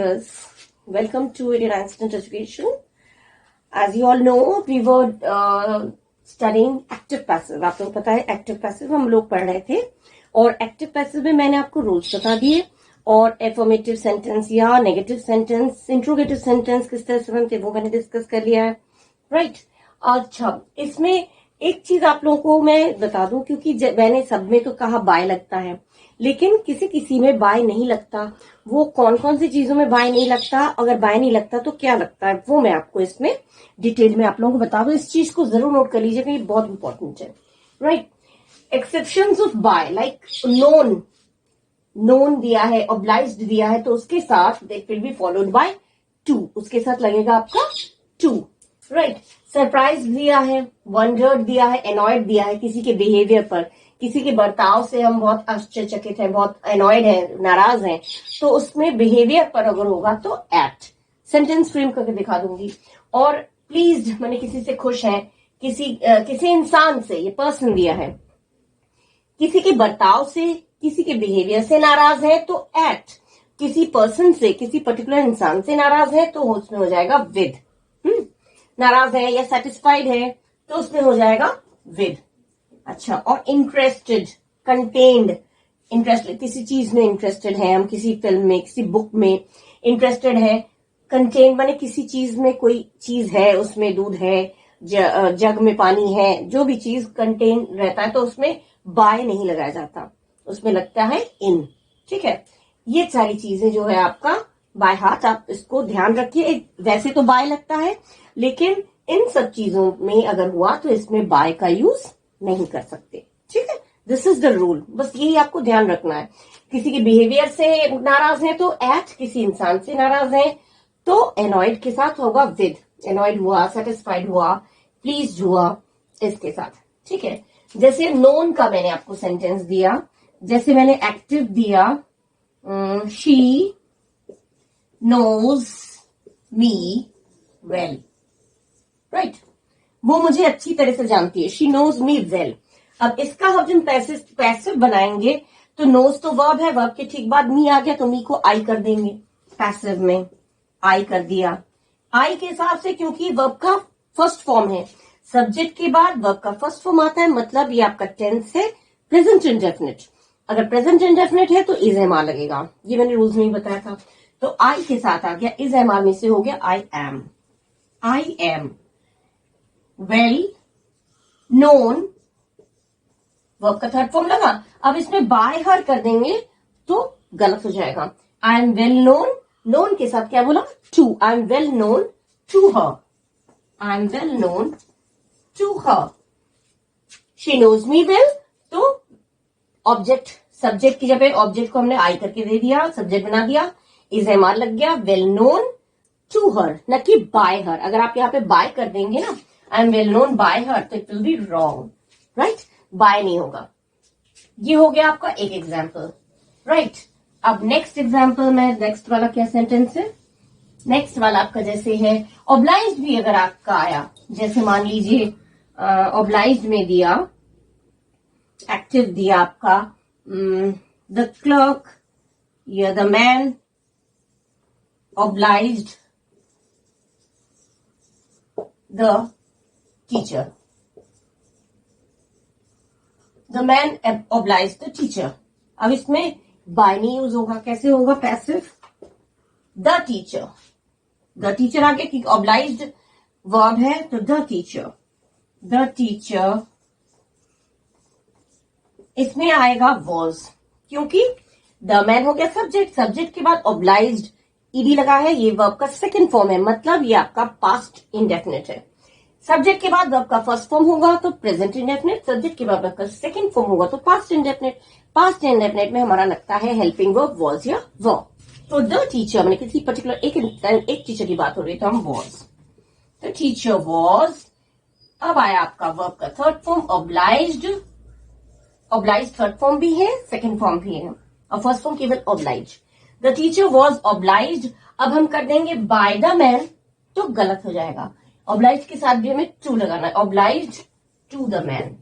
dears, welcome to Indian Instant Education. As you all know, we were studying active passive. आप लोग पता है active passive हम लोग पढ़ रहे थे और active passive में मैंने आपको रूल्स बता दिए और affirmative sentence या negative sentence, interrogative sentence किस तरह से बनते वो मैंने डिस्कस कर लिया है, राइट? अच्छा, इसमें एक चीज आप लोगों को मैं बता दूं, क्योंकि मैंने सब में तो कहा बाय लगता है, लेकिन किसी किसी में बाय नहीं लगता। वो कौन कौन सी चीजों में बाय नहीं लगता, अगर बाय नहीं लगता तो क्या लगता है, वो मैं आपको इसमें डिटेल में आप लोगों को बता दूं। इस चीज को जरूर नोट कर लीजिएगा, ये बहुत इंपॉर्टेंट है, right? Exceptions of by, like known, known दिया है, ऑब्लाइज्ड दिया है, तो उसके साथ it will be followed by to, उसके साथ लगेगा आपका टू, राइट? सरप्राइज दिया है, वंडर्ड दिया है, एनॉयड दिया है, किसी के बिहेवियर पर, किसी के बर्ताव से हम बहुत आश्चर्यचकित हैं, बहुत एनॉयड हैं, नाराज हैं, तो उसमें बिहेवियर पर अगर होगा तो एट। सेंटेंस फ्रेम करके दिखा दूंगी। और प्लीज्ड माने किसी से खुश है, किसी इंसान से, ये पर्सन दिया है, किसी के बर्ताव से, किसी के बिहेवियर से नाराज है तो एट। किसी पर्सन से, किसी पर्टिकुलर इंसान से नाराज है तो उसमें हो जाएगा विद। नाराज है या सेटिस्फाइड है तो उसमें हो जाएगा विद। अच्छा, और इंटरेस्टेड, कंटेन्ड, इंटरेस्टेड, किसी चीज में इंटरेस्टेड है हम, किसी फिल्म में, किसी बुक में इंटरेस्टेड है। कंटेन्ड माने किसी चीज में कोई चीज है, उसमें दूध है, जग में पानी है, जो भी चीज कंटेन रहता है तो उसमें बाय नहीं लगाया जाता, उसमें लगता है इन, ठीक है? ये सारी चीजें जो है आपका बाय हार्ट, आप इसको ध्यान रखिए। वैसे तो बाय लगता है, लेकिन इन सब चीजों में अगर हुआ तो इसमें बाय का यूज नहीं कर सकते, ठीक है? दिस इज द रूल, बस यही आपको ध्यान रखना है। किसी के बिहेवियर से नाराज है तो एट, किसी इंसान से नाराज है तो एनॉयड के साथ होगा विद। एनॉयड हुआ, सेटिस्फाइड हुआ, प्लीज्ड हुआ, इसके साथ, ठीक है? जैसे नोन का मैंने आपको सेंटेंस दिया, जैसे मैंने एक्टिव दिया, she knows me well, right? वो मुझे अच्छी तरह से जानती है, शी नोज मी वेल। अब इसका हम पैसिव बनाएंगे तो नोज तो वर्ब है, वर्ब के ठीक बाद मी आ गया तो मी को आई कर देंगे, पैसिव में आई कर दिया। आई के हिसाब से, क्योंकि वर्ब का फर्स्ट फॉर्म है, सब्जेक्ट के बाद वर्ब का फर्स्ट फॉर्म आता है, मतलब ये आपका टेंस है प्रेजेंट इंडेफिनिट। अगर प्रेजेंट इंडेफिनिट है तो इज एम आर लगेगा, ये मैंने रूल्स में ही बताया था। तो आई के साथ आ गया, इज एम आर में से हो गया I am. I am well known, verb का थर्ड फॉर्म लगा। अब इसमें बाय हर कर देंगे तो गलत हो जाएगा। I am well known, known के साथ क्या बोला? To. I am well known to her, I am well known to her. She knows me well, तो ऑब्जेक्ट, सब्जेक्ट की जगह ऑब्जेक्ट को हमने आई करके दे दिया, सब्जेक्ट बना दिया, इज एम आर लग गया, वेल नोन टू हर, न कि बाय हर। अगर आप यहाँ पे बाय कर देंगे ना, I am well known by her, तो it will be wrong, right? By नहीं होगा। ये हो गया आपका एक एग्जाम्पल, राइट? अब नेक्स्ट एग्जाम्पल में, नेक्स्ट वाला क्या सेंटेंस है? नेक्स्ट वाला आपका जैसे है ऑब्लाइज्ड भी अगर आपका आया, जैसे मान लीजिए ऑब्लाइज्ड में दिया, एक्टिव दिया आपका द क्लर्क या the man obliged the teacher. The man obliged the teacher. अब इसमें बाय नहीं यूज होगा, कैसे होगा? Passive. The teacher, the teacher आगे, कि obliged वर्ब है तो द टीचर, द टीचर। इसमें आएगा was, क्योंकि द मैन हो गया सब्जेक्ट, सब्जेक्ट के बाद obliged ईडी लगा है, ये वर्ब का सेकंड फॉर्म है, मतलब ये आपका पास्ट इंडेफिनिट है। सब्जेक्ट के बाद वर्ब का फर्स्ट फॉर्म होगा तो प्रेजेंट इंडेफिनिट, सब्जेक्ट के बाद वर्ब का सेकंड फॉर्म होगा तो पास्ट इंडेफिनिट। पास्ट इंडेफिनिट में हमारा लगता है हेल्पिंग वर्ब वाज या वर। तो द टीचर मैंने किसी पर्टिकुलर एक टीचर की बात हो रही, तो हम वाज, द टीचर वाज। अब आया आपका वर्ब का third form obliged, obliged third form भी है, सेकंड फॉर्म भी है, और फर्स्ट फॉर्म केवल obliged. The teacher was obliged, अब हम कर देंगे बाय द मैन तो गलत हो जाएगा। ऑब्लाइज्ड के साथ भी हमें टू लगाना है, obliged to the man,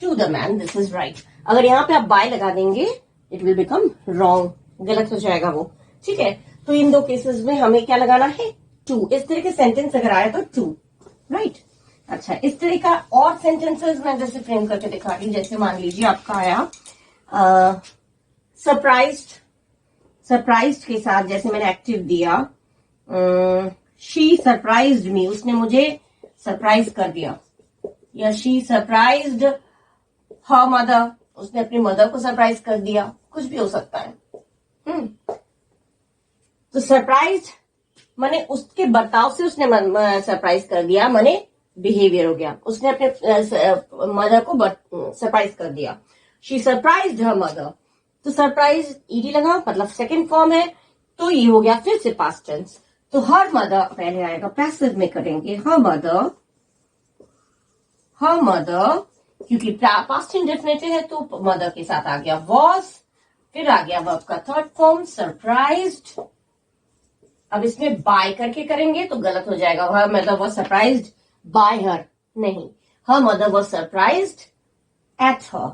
to the man, this is right. अगर यहां पे आप बाय लगा देंगे इट विल बिकम रॉन्ग, गलत हो जाएगा वो। ठीक है, तो इन दो केसेस में हमें क्या लगाना है, टू। इस तरह के सेंटेंस अगर आया तो टू, राइट। अच्छा, इस तरह का और सेंटेंसेस मैं जैसे फ्रेम करके दिखा रही हूं। जैसे मान लीजिए आपका आया सरप्राइज्ड, सरप्राइज्ड के साथ जैसे मैंने एक्टिव दिया, शी सरप्राइज्ड मी, उसने मुझे सरप्राइज कर दिया, या शी सरप्राइज्ड हर मदर, उसने अपनी मदर को सरप्राइज कर दिया, कुछ भी हो सकता है। तो सरप्राइज माने उसके बर्ताव से उसने सरप्राइज कर दिया, माने बिहेवियर हो गया, उसने अपने मदर को सरप्राइज कर दिया। शी सरप्राइज्ड हर मदर, तो सरप्राइज ईडी लगा, मतलब सेकंड फॉर्म है, तो ये हो गया फिर से पास्ट टेंस। तो हर मदर पहले आएगा, पैसिव में करेंगे हर मदर, हर मदर, क्योंकि पास्ट इंडेफिनिटिव है तो मदर के साथ आ गया वॉज, फिर आ गया वर्ब का थर्ड फॉर्म सरप्राइज्ड। अब इसमें बाय करके करेंगे तो गलत हो जाएगा, her mother was surprised by her, नहीं, her mother was surprised at her,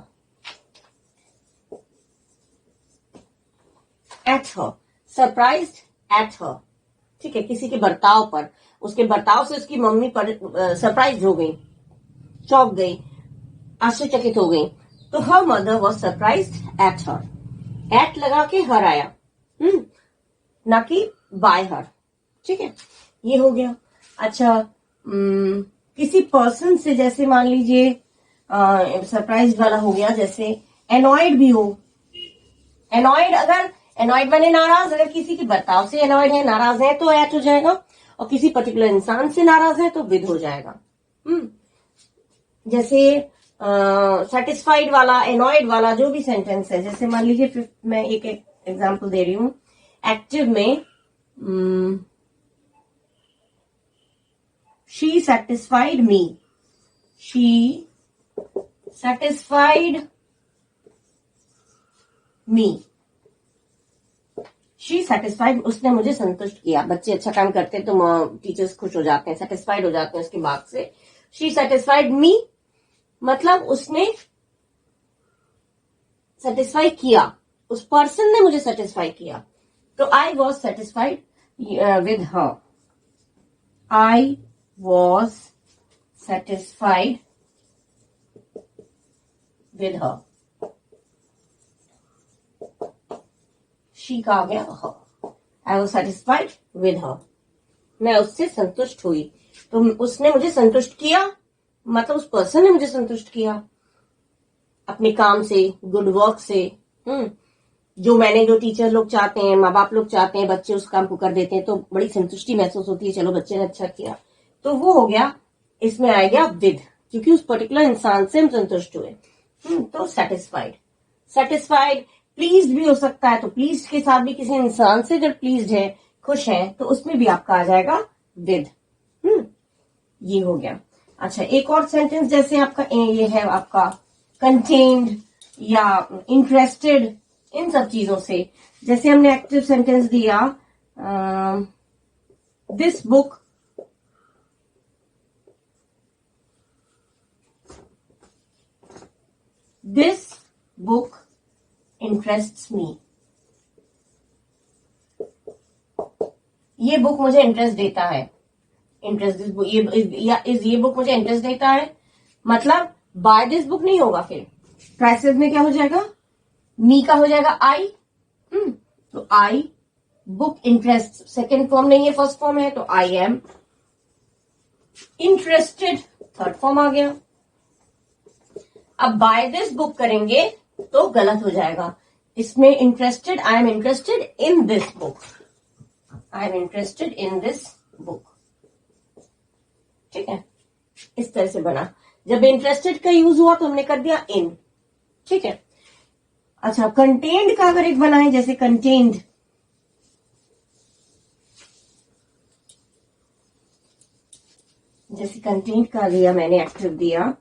at her, surprised at her. ठीक है, किसी के बर्ताव पर, उसके बर्ताव से उसकी मम्मी पर सरप्राइज हो गई, चौंक गई, आश्चर्यचकित हो गई, तो her mother was surprised at her, at लगा के हर आया, ना कि बाय हर। ठीक है, ये हो गया। अच्छा, किसी पर्सन से जैसे मान लीजिए सरप्राइज वाला हो गया, जैसे एनॉयड भी हो, एनॉयड, अगर एनॉयड माने नाराज, अगर किसी के बर्ताव से एनॉयड है, नाराज है, तो एट हो जाएगा, और किसी पर्टिकुलर इंसान से नाराज है तो विद हो जाएगा। जैसे सेटिस्फाइड वाला, एनॉयड वाला जो भी सेंटेंस है, जैसे मान लीजिए मैं एक एग्जांपल दे रही हूं, एक्टिव में she satisfied me, she satisfied me, she satisfied, उसने मुझे संतुष्ट किया। बच्चे अच्छा काम करते हैं तो टीचर्स खुश हो जाते हैं, सेटिस्फाइड हो जाते हैं उसके मार्क्स से। शी सेटिस्फाइड मी मतलब उसने सेटिस्फाई किया, उस पर्सन ने मुझे सेटिस्फाई किया, तो I was satisfied with her, I was satisfied with her, she का आ गया her, I was satisfied with her, मैं उससे संतुष्ट हुई, तो उसने मुझे संतुष्ट किया, मतलब उस पर्सन ने मुझे संतुष्ट किया अपने काम से, गुड वर्क से। जो टीचर लोग चाहते हैं, माँ बाप लोग चाहते हैं, बच्चे उस काम को कर देते हैं तो बड़ी संतुष्टि महसूस होती है, चलो बच्चे ने अच्छा किया, तो वो हो गया, इसमें आ गया विद, क्योंकि उस पर्टिकुलर इंसान से हम संतुष्ट हुए। तो सेटिस्फाइड, सेटिस्फाइड प्लीज भी हो सकता है, तो प्लीज के साथ भी किसी इंसान से अगर प्लीज है, खुश है, तो उसमें भी आपका आ जाएगा विद। ये हो गया। अच्छा, एक और सेंटेंस जैसे आपका ये है आपका कंटेन्ड या इंटरेस्टेड, इन सब चीजों से, जैसे हमने एक्टिव सेंटेंस दिया, दिस बुक इंटरेस्ट्स मी, ये बुक मुझे इंटरेस्ट देता है, इंटरेस्ट ये बुक मुझे इंटरेस्ट देता है, मतलब बाय दिस बुक नहीं होगा, फिर पैसिव में क्या हो जाएगा, मी का हो जाएगा आई, तो I book interest, second form नहीं है, फर्स्ट फॉर्म है, तो I am interested, third form आ गया। अब बाय दिस बुक करेंगे तो गलत हो जाएगा, इसमें interested, I am interested in this book, I am interested in this book. ठीक है, इस तरह से बना। जब इंटरेस्टेड का यूज हुआ तो हमने कर दिया इन। ठीक है, अच्छा, कंटेन्ड का अगर एक बनाए, जैसे कंटेन्ड, जैसे कंटेन्ड का दिया मैंने, एक्टिव दिया,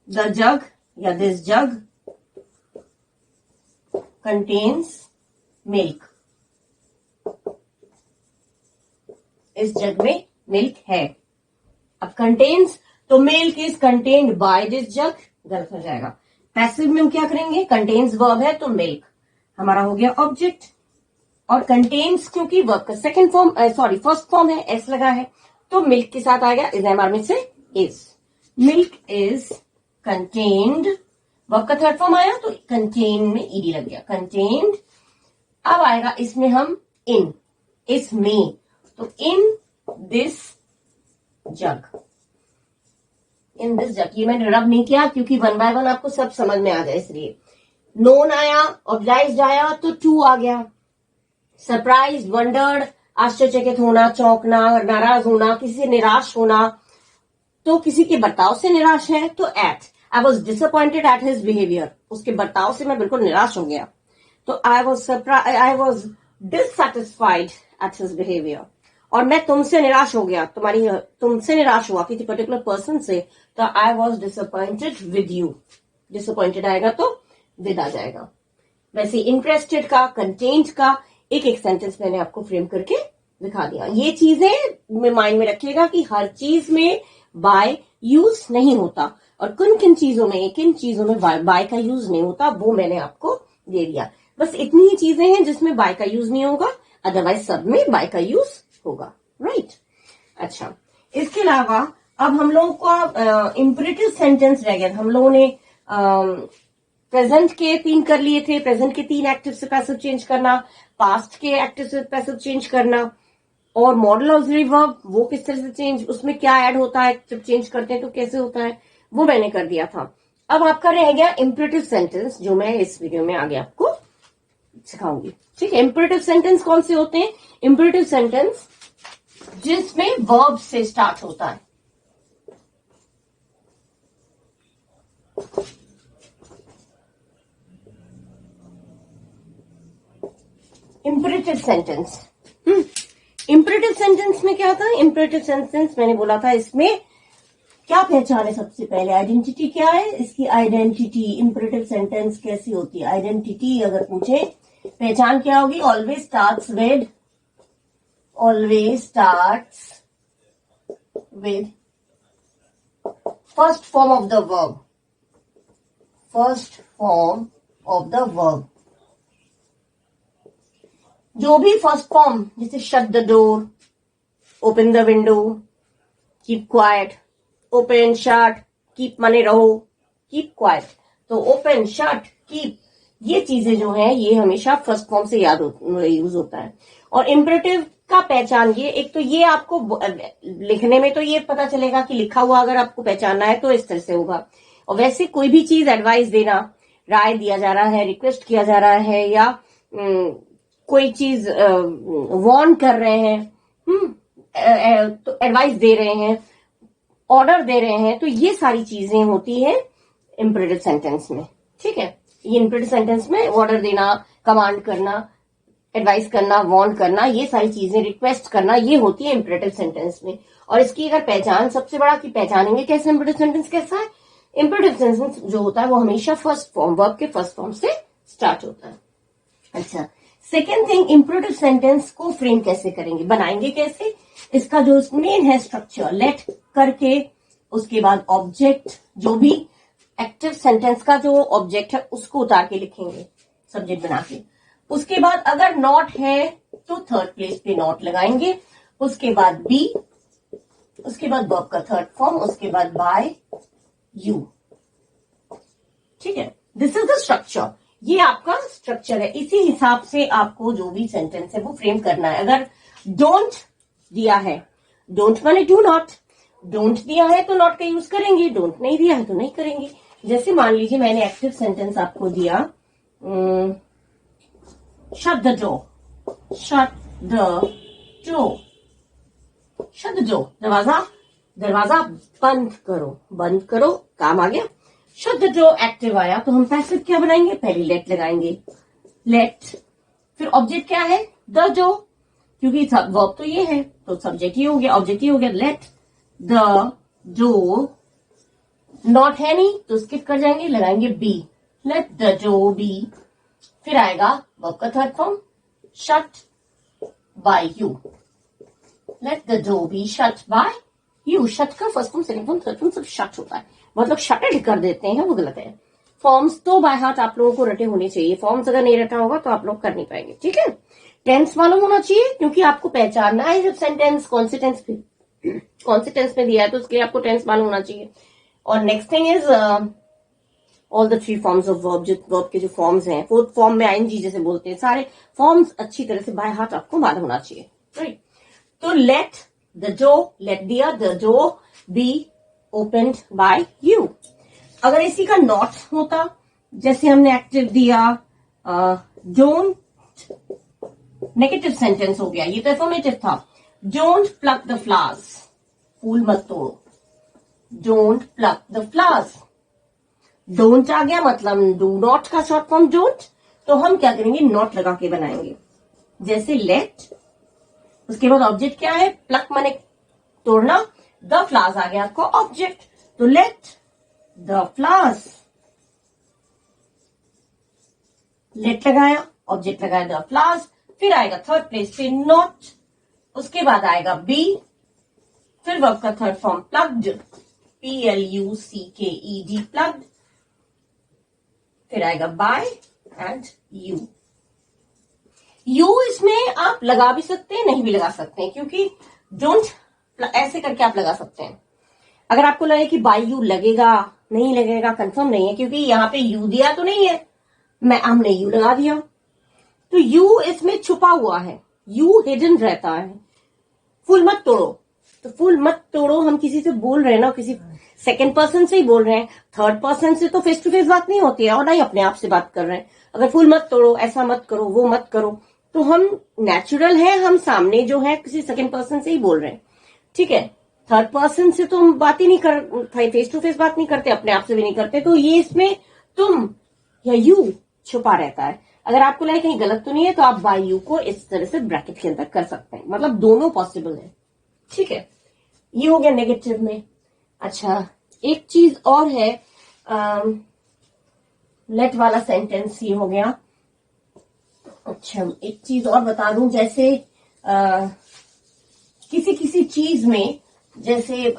द जग या दिस जग कंटेन्स मिल्क, इस जग में मिल्क है। अब कंटेन्स, तो milk is contained by this jug, गलत हो जाएगा, पैसिव में हम क्या करेंगे, कंटेन्स वर्ब है तो मिल्क हमारा हो गया ऑब्जेक्ट, और कंटेन्स क्योंकि वर्ब का सेकंड फॉर्म फर्स्ट फॉर्म है, एस लगा है, तो मिल्क के साथ आएगा इज एमआर में से is, milk is contained, verb का थर्ड फॉर्म आया तो कंटेन में ईडी लग गया, कंटेन्ड। अब आएगा इसमें हम इन, इसमें, तो in this jug, in this जग, ये मैंने रब नहीं किया क्योंकि वन बाय वन आपको सब समझ में आ जाए इसलिए। नोन आया, ऑब्लाइज्ड आया तो टू आ गया, सरप्राइज, वंडर्ड, आश्चर्यचकित होना, चौंकना, नाराज होना, किसी से निराश होना, तो किसी के बर्ताव से निराश है तो at, I was disappointed at his behaviour, उसके बर्ताव से मैं बिल्कुल निराश हो गया, तो I was dissatisfied at his behaviour, और मैं तुमसे निराश हो गया, तुमसे निराश हुआ किसी पर्टिकुलर पर्सन से, तो I was disappointed with you, disappointed आएगा तो विद आ जाएगा। वैसे इंटरेस्टेड का, कंटेंट का एक एक सेंटेंस मैंने आपको फ्रेम करके दिखा दिया। ये चीजें माइंड में रखिएगा कि हर चीज में बाय यूज नहीं होता, और किन चीजों में बाय का यूज नहीं होता, वो मैंने आपको दे दिया। बस इतनी ही चीजें हैं जिसमें बाय का यूज नहीं होगा, अदरवाइज सब में बाय का यूज होगा, राइट। अच्छा, इसके अलावा अब हम लोगों का इंपरेटिव सेंटेंस रह गया। हम लोगों ने प्रेजेंट के 3 कर लिए थे, प्रेजेंट के 3 एक्टिव से पैसिव चेंज करना, पास्ट के एक्टिव से पैसिव चेंज करना, और मॉडल ऑक्सिलरी वर्ब वो किस तरह से चेंज, उसमें क्या ऐड होता है, जब चेंज करते हैं तो कैसे होता है, वो मैंने कर दिया था। अब आपका रह गया इंपरेटिव सेंटेंस, जो मैं इस वीडियो में आगे आपको सिखाऊंगी, ठीक है। इंपरेटिव सेंटेंस कौन से होते हैं, इंपरेटिव सेंटेंस जिसमें वर्ब से स्टार्ट होता है, इंपरेटिव सेंटेंस। इंपरेटिव सेंटेंस में क्या होता है, इंपरेटिव सेंटेंस मैंने बोला था इसमें क्या पहचान है, सबसे पहले आइडेंटिटी क्या है, इसकी आइडेंटिटी, इंपरेटिव सेंटेंस कैसी होती है, आइडेंटिटी अगर पूछे पहचान क्या होगी, always starts with first form of the verb, first form of the verb, जो भी फर्स्ट फॉर्म, जैसे shut the door, open the window, keep quiet, open shut, keep माने रहो, कीप क्वाइट, तो ओपन शट कीप, ये चीजें जो हैं ये हमेशा फर्स्ट फॉर्म से यूज होता है। और इंपरेटिव का पहचान ये, एक तो ये आपको लिखने में तो ये पता चलेगा कि लिखा हुआ अगर आपको पहचानना है तो इस तरह से होगा, और वैसे कोई भी चीज एडवाइस देना, राय दिया जा रहा है, रिक्वेस्ट किया जा रहा है, या कोई चीज वार्न कर रहे हैं, तो एडवाइस दे रहे हैं, ऑर्डर दे रहे हैं, तो ये सारी चीजें होती है इंपरेटिव सेंटेंस में, ठीक है। ये इंपरेटिव सेंटेंस में ऑर्डर देना, कमांड करना, एडवाइस करना, वार्न करना, ये सारी चीजें, रिक्वेस्ट करना, ये होती है इंपरेटिव सेंटेंस में। और इसकी अगर पहचान, सबसे बड़ा कि पहचानेंगे कैसे इंपरेटिव सेंटेंस कैसा है, इंपरेटिव सेंटेंस जो होता है वो हमेशा फर्स्ट फॉर्म, वर्ब के फर्स्ट फॉर्म से स्टार्ट होता है। अच्छा, सेकेंड थिंग, इंपरेटिव सेंटेंस को फ्रेम कैसे करेंगे, बनाएंगे कैसे, इसका जो मेन है स्ट्रक्चर, लेट करके, उसके बाद ऑब्जेक्ट, जो भी एक्टिव सेंटेंस का जो ऑब्जेक्ट है उसको उतार के लिखेंगे सब्जेक्ट बना के, उसके बाद अगर नॉट है तो थर्ड प्लेस पे नॉट लगाएंगे, उसके बाद बी, उसके बाद वर्ब का थर्ड फॉर्म, उसके बाद बाय, यू, ठीक है। दिस इज द स्ट्रक्चर, ये आपका स्ट्रक्चर है, इसी हिसाब से आपको जो भी सेंटेंस है वो फ्रेम करना है। अगर डोंट दिया है, डोंट माने डू नॉट, डोंट दिया है तो नॉट का यूज करेंगे, डोंट नहीं दिया है तो नहीं करेंगे। जैसे मान लीजिए मैंने एक्टिव सेंटेंस आपको दिया, shut the door, shut the door, shut the door, दरवाजा बंद करो, बंद करो, काम आ गया। शट द डोर एक्टिव आया तो हम पैसिव क्या बनाएंगे, पहले लेट लगाएंगे, लेट, फिर ऑब्जेक्ट क्या है, द डोर, क्योंकि वर्ब तो ये है तो सब्जेक्ट ही हो गया, ऑब्जेक्ट ही हो गया, लेट द डोर, नॉट है नहीं तो स्किप कर जाएंगे, लगाएंगे be, let the door be, फिर आएगा वर्ब का third form, shut by you, let the door be shut by you. Shut का first form, second form, third form सब शट होता है, मतलब शटेड कर देते हैं, वो गलत है। फॉर्म्स तो बाय हार्ट आप लोगों को रटे होने चाहिए। फॉर्म्स अगर नहीं रटा होगा तो आप लोग कर नहीं पाएंगे, ठीक है। टेंस मालूम होना चाहिए क्योंकि आपको पहचानना है जब सेंटेंस कौन से टेंस में दिया है तो उसके लिए आपको टेंस मालूम होना चाहिए। और next thing is all the 3 forms of verb, जो वर्ब के जो फॉर्म्स हैं, 4th फॉर्म में आईएनजी जैसे बोलते हैं, सारे फॉर्म्स अच्छी तरह से बाय हार्ट आपको मालूम होना चाहिए, राइट। तो let the door be opened by you. अगर इसी का नॉट होता, जैसे हमने एक्टिव दिया डोंट, नेगेटिव सेंटेंस हो गया, ये तो एफर्मेटिव था। डोंट प्लक द फ्लावर्स, फूल मत तोड़ो। Don't pluck the flowers, don't आ गया मतलब डू नॉट का शॉर्ट फॉर्म डोंट, तो हम क्या करेंगे, नॉट लगा के बनाएंगे। जैसे लेट, उसके बाद ऑब्जेक्ट क्या है, प्लक माने तोड़ना, द फ्लावर्स आ गया आपको ऑब्जेक्ट, तो लेट द फ्लावर्स, लेट लगाया, ऑब्जेक्ट लगाया द फ्लावर्स, फिर आएगा थर्ड प्लेस पे नॉट, उसके बाद आएगा बी, फिर वर्ब का third form plucked, PLUCKED plucked, फिर आएगा बाय एंड यू। यू इसमें आप लगा भी सकते हैं, नहीं भी लगा सकते हैं, क्योंकि डोंट ऐसे करके आप लगा सकते हैं। अगर आपको लगे कि बाय यू लगेगा, नहीं लगेगा, कंफर्म नहीं है, क्योंकि यहां पे यू दिया तो नहीं है, हमने यू लगा दिया, तो यू इसमें छुपा हुआ है, यू हिडन रहता है। फूल मत तोड़ो, तो फूल मत तोड़ो हम किसी से बोल रहे हैं ना, किसी सेकंड पर्सन से ही बोल रहे हैं, थर्ड पर्सन से तो फेस टू फेस बात नहीं होती है, और ना ही अपने आप से बात कर रहे हैं। अगर फूल मत तोड़ो, ऐसा मत करो, वो मत करो, तो हम नेचुरल है, हम सामने जो है किसी सेकंड पर्सन से ही बोल रहे हैं, ठीक है। थर्ड पर्सन से तो हम बात ही नहीं कर, फेस टू फेस बात नहीं करते, अपने आप से भी नहीं करते, तो ये इसमें तुम या यू छुपा रहता है। अगर आपको लगे कहीं गलत तो नहीं है, तो आप बाय यू को इस तरह से ब्रैकेट के अंदर कर सकते हैं, मतलब दोनों पॉसिबल है, ठीक है। ये हो गया नेगेटिव में। अच्छा, एक चीज और है, लेट वाला सेंटेंस ये हो गया। अच्छा, एक चीज और बता दूं, जैसे किसी किसी चीज में जैसे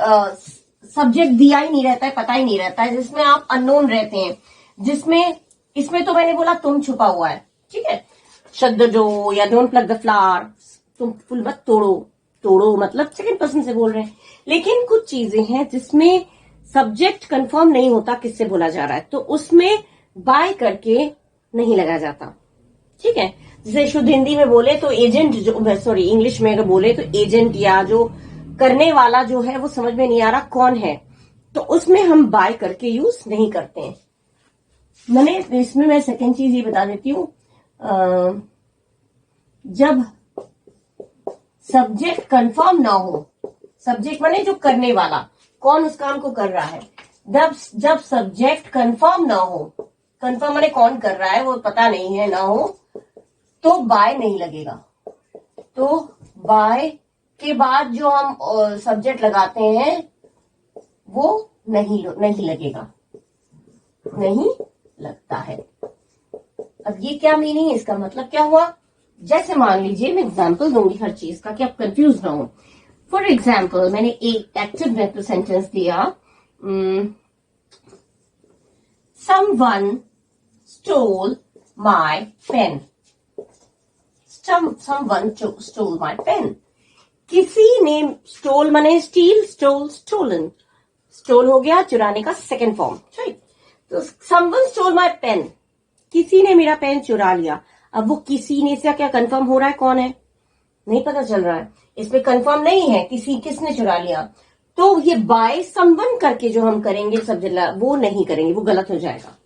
सब्जेक्ट दिया ही नहीं रहता है, पता ही नहीं रहता है, जिसमें आप अननोन रहते हैं, जिसमें इसमें तो मैंने बोला तुम छुपा हुआ है, ठीक है। शट द डोर या डोंट प्लक द फ्लावर, तुम फूल मत तोड़ो, तोड़ो मतलब सेकंड पर्सन से बोल रहे हैं। लेकिन कुछ चीजें हैं जिसमें सब्जेक्ट कंफर्म नहीं होता किससे बोला जा रहा है, तो उसमें बाय करके नहीं लगा जाता, ठीक है। जैसे शुद्ध हिंदी में बोले तो एजेंट, जो सॉरी इंग्लिश में अगर बोले तो एजेंट, या जो करने वाला जो है वो समझ में नहीं आ रहा कौन है, तो उसमें हम बाय करके यूज नहीं करते हैं। मैंने इसमें मैं सेकंड चीज ये बता देती हूं, जब सब्जेक्ट कंफर्म ना हो, सब्जेक्ट माने जो करने वाला, कौन उस काम को कर रहा है, जब सब्जेक्ट कंफर्म ना हो, कंफर्म माने कौन कर रहा है वो पता नहीं है, ना हो, तो बाय नहीं लगेगा। तो बाय के बाद जो हम सब्जेक्ट लगाते हैं वो नहीं लगेगा, नहीं लगता है। अब ये क्या मीनिंग है, इसका मतलब क्या हुआ, जैसे मान लीजिए मैं एग्जांपल दूंगी हर चीज का कि आप कंफ्यूज ना हो। फॉर एग्जांपल मैंने एक एक्टिव में सेंटेंस दिया, someone stole my pen, someone stole my pen, किसी ने, स्टोल माने स्टील, स्टोल स्टोलन, स्टोल हो गया चुराने का सेकेंड फॉर्म, राइट। तो समवन स्टोल माय पेन, किसी ने मेरा पेन चुरा लिया। अब वो किसी ने से क्या कंफर्म हो रहा है कौन है, नहीं पता चल रहा है, इसमें कंफर्म नहीं है किसने चुरा लिया, तो ये बाय समवन करके जो हम करेंगे सब्जेक्ट, वो नहीं करेंगे, वो गलत हो जाएगा।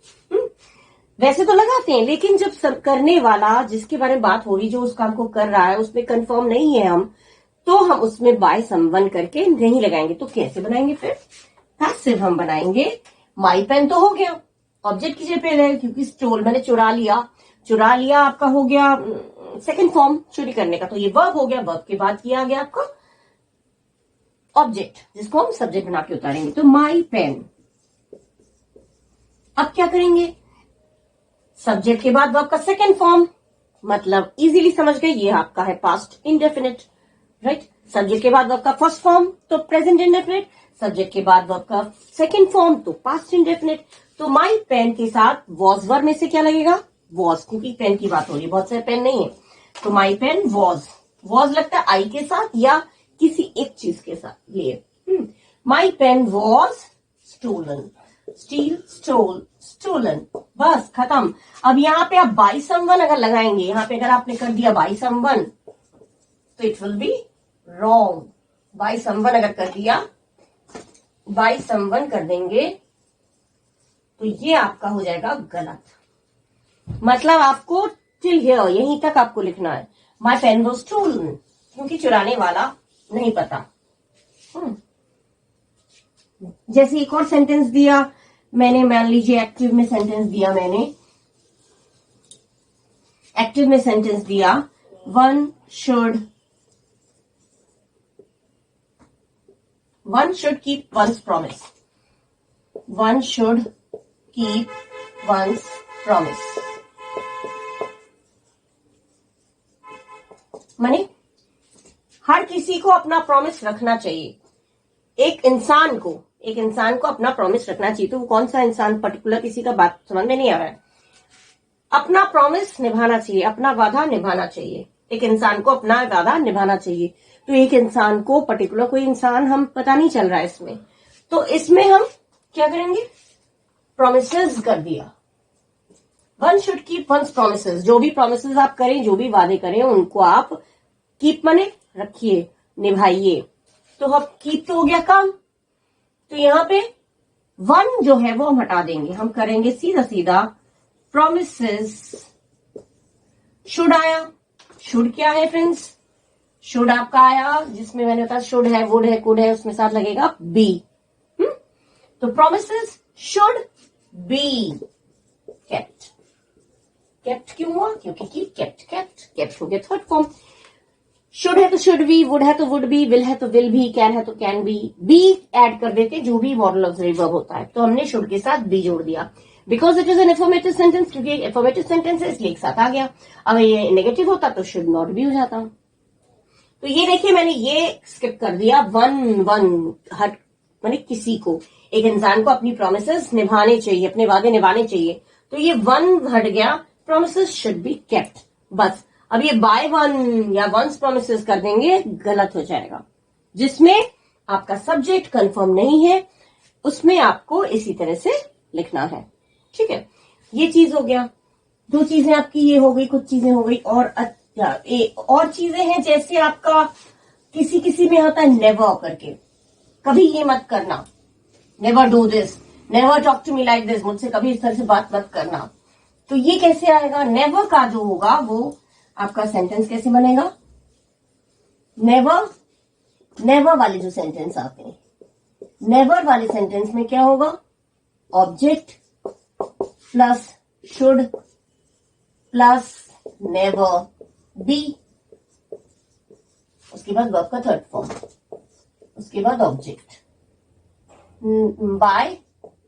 वैसे तो लगाते हैं, लेकिन जब करने वाला जिसके बारे में बात हो रही, जो उस काम को कर रहा है, उसमें कंफर्म नहीं है हम, तो हम उसमें बाय समवन करके नहीं लगाएंगे। तो कैसे बनाएंगे फिर, पैसिव हम बनाएंगे। माई पेन तो हो गया, ऑब्जेक्ट की जगह पे है, क्योंकि स्टोल मैंने चुरा लिया आपका हो गया सेकंड फॉर्म चोरी करने का, तो ये वर्ब हो गया, वर्ब के बाद किया गया आपका ऑब्जेक्ट, जिसको हम सब्जेक्ट बना के उतारेंगे, तो माई पेन। अब क्या करेंगे, सब्जेक्ट के बाद वर्ब का सेकंड फॉर्म, मतलब इजीली समझ गए, ये आपका है पास्ट इंडेफिनिट, राइट। सब्जेक्ट के बाद वर्ब का फर्स्ट फॉर्म तो प्रेजेंट इंडेफिनिट, सब्जेक्ट के बाद वर्ब का सेकंड फॉर्म तो पास्ट इंडेफिनिट, तो माई पेन के साथ वॉज वर्ब में से क्या लगेगा? वॉज, क्योंकि पेन की बात हो रही है, बहुत सारे पेन नहीं है। तो माई पेन वॉज लगता है आई के साथ या किसी एक चीज के साथ लिए। My pen was stolen, steal, stole, stolen, बस खत्म। अब यहाँ पे आप बाई समवन अगर लगाएंगे, यहाँ पे अगर आपने कर दिया बाई समवन तो it will be wrong. By someone अगर कर दिया, बाई समवन कर देंगे तो ये आपका हो जाएगा गलत। मतलब आपको टिल हियर, यहीं तक आपको लिखना है। माई पेन वॉज स्टोलन, क्योंकि चुराने वाला नहीं पता। जैसे एक और सेंटेंस दिया मैंने, मान लीजिए एक्टिव में सेंटेंस दिया मैंने, एक्टिव में सेंटेंस दिया one should keep once promise, one should keep once promise. माने हर किसी को अपना प्रॉमिस रखना चाहिए। एक इंसान को अपना प्रॉमिस रखना चाहिए। तो वो कौन सा इंसान, पर्टिकुलर किसी का बात समझ में नहीं आ रहा है। अपना प्रॉमिस निभाना चाहिए, अपना वादा निभाना चाहिए। एक इंसान को अपना वादा निभाना चाहिए। तो एक इंसान को, पर्टिकुलर कोई इंसान हम पता नहीं चल रहा है इसमें, तो इसमें हम क्या करेंगे? प्रोमिसेस कर दिया। One should keep once promises. जो भी प्रोमिसेस आप करें, जो भी वादे करें, उनको आप कीप माने रखिए, निभाइए। तो अब कीप तो हो गया काम, तो यहां पे वन जो है वो हम हटा देंगे। हम करेंगे सीधा सीधा प्रोमिसेस। शुड आया, शुड क्या है फ्रेंड्स? शुड आपका आया, जिसमें मैंने बताया शुड है, वुड है, कुड है, उसमें साथ लगेगा बी। तो promises should be kept. Kept क्यों हुआ? क्योंकि कीप, केप्ट हो गया थर्ड फॉर्म। शुड है तो शुड बी, वुड है तो वुड बी, विल है तो विल भी, कैन है तो कैन बी ऐड कर देते जो भी मॉडल ऑक्सिलरी वर्ब होता है। तो हमने शुड के साथ बी जोड़ दिया, because it is an affirmative sentence. क्योंकि एफर्मेटिव सेंटेंस है इसलिए एक साथ आ गया। अब ये नेगेटिव होता तो शुड नॉट बी हो जाता। तो ये देखिए मैंने ये स्किप कर दिया। वन हर माने किसी को, एक इंसान को अपनी प्रोमिसेस निभाने चाहिए, अपने वादे निभाने चाहिए। तो ये वन हट गया, प्रोमिसेस शुड बी केप्ट। बस अब ये बाय वन या वंस प्रोमिसेस कर देंगे, गलत हो जाएगा। जिसमें आपका सब्जेक्ट कंफर्म नहीं है उसमें आपको इसी तरह से लिखना है। ठीक है, ये चीज हो गया। दो चीजें आपकी ये हो गई, कुछ चीजें हो गई। और चीजें हैं, जैसे आपका किसी में होता है नेवर करके, कभी ये मत करना, never do this, never talk to me like this, मुझसे कभी इस तरह से बात मत करना। तो ये कैसे आएगा? नेवर का जो होगा वो आपका सेंटेंस कैसे बनेगा? नेवर वाले जो सेंटेंस आते हैं, नेवर वाले सेंटेंस में क्या होगा? Object plus should plus never be, उसके बाद वर्ब का थर्ड फॉर्म, उसके बाद object by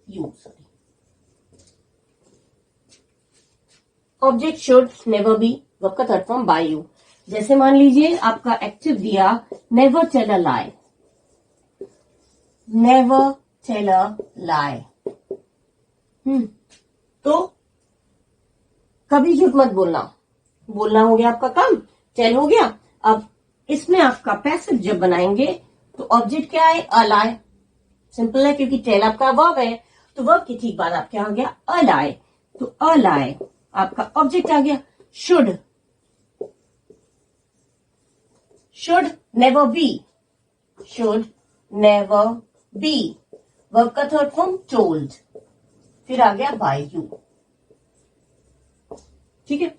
you, sorry, object should never be, verb का थर्ड फॉर्म बाय यू। जैसे मान लीजिए आपका एक्टिव दिया never tell a lie, never tell a lie. तो कभी झूठ मत बोलना हो गया आपका काम, टेल हो गया। अब इसमें आपका पैसिव जब बनाएंगे तो ऑब्जेक्ट क्या है? अ लाई। सिंपल है, क्योंकि टेल आपका वर्ब है, तो वर्ब की ठीक बाद आप क्या हो गया? अ लाई। तो अ लाई आपका ऑब्जेक्ट आ गया। Should never B, should never be, verb का थर्ड फॉर्म टोल्ड, फिर आ गया बाय यू। ठीक है,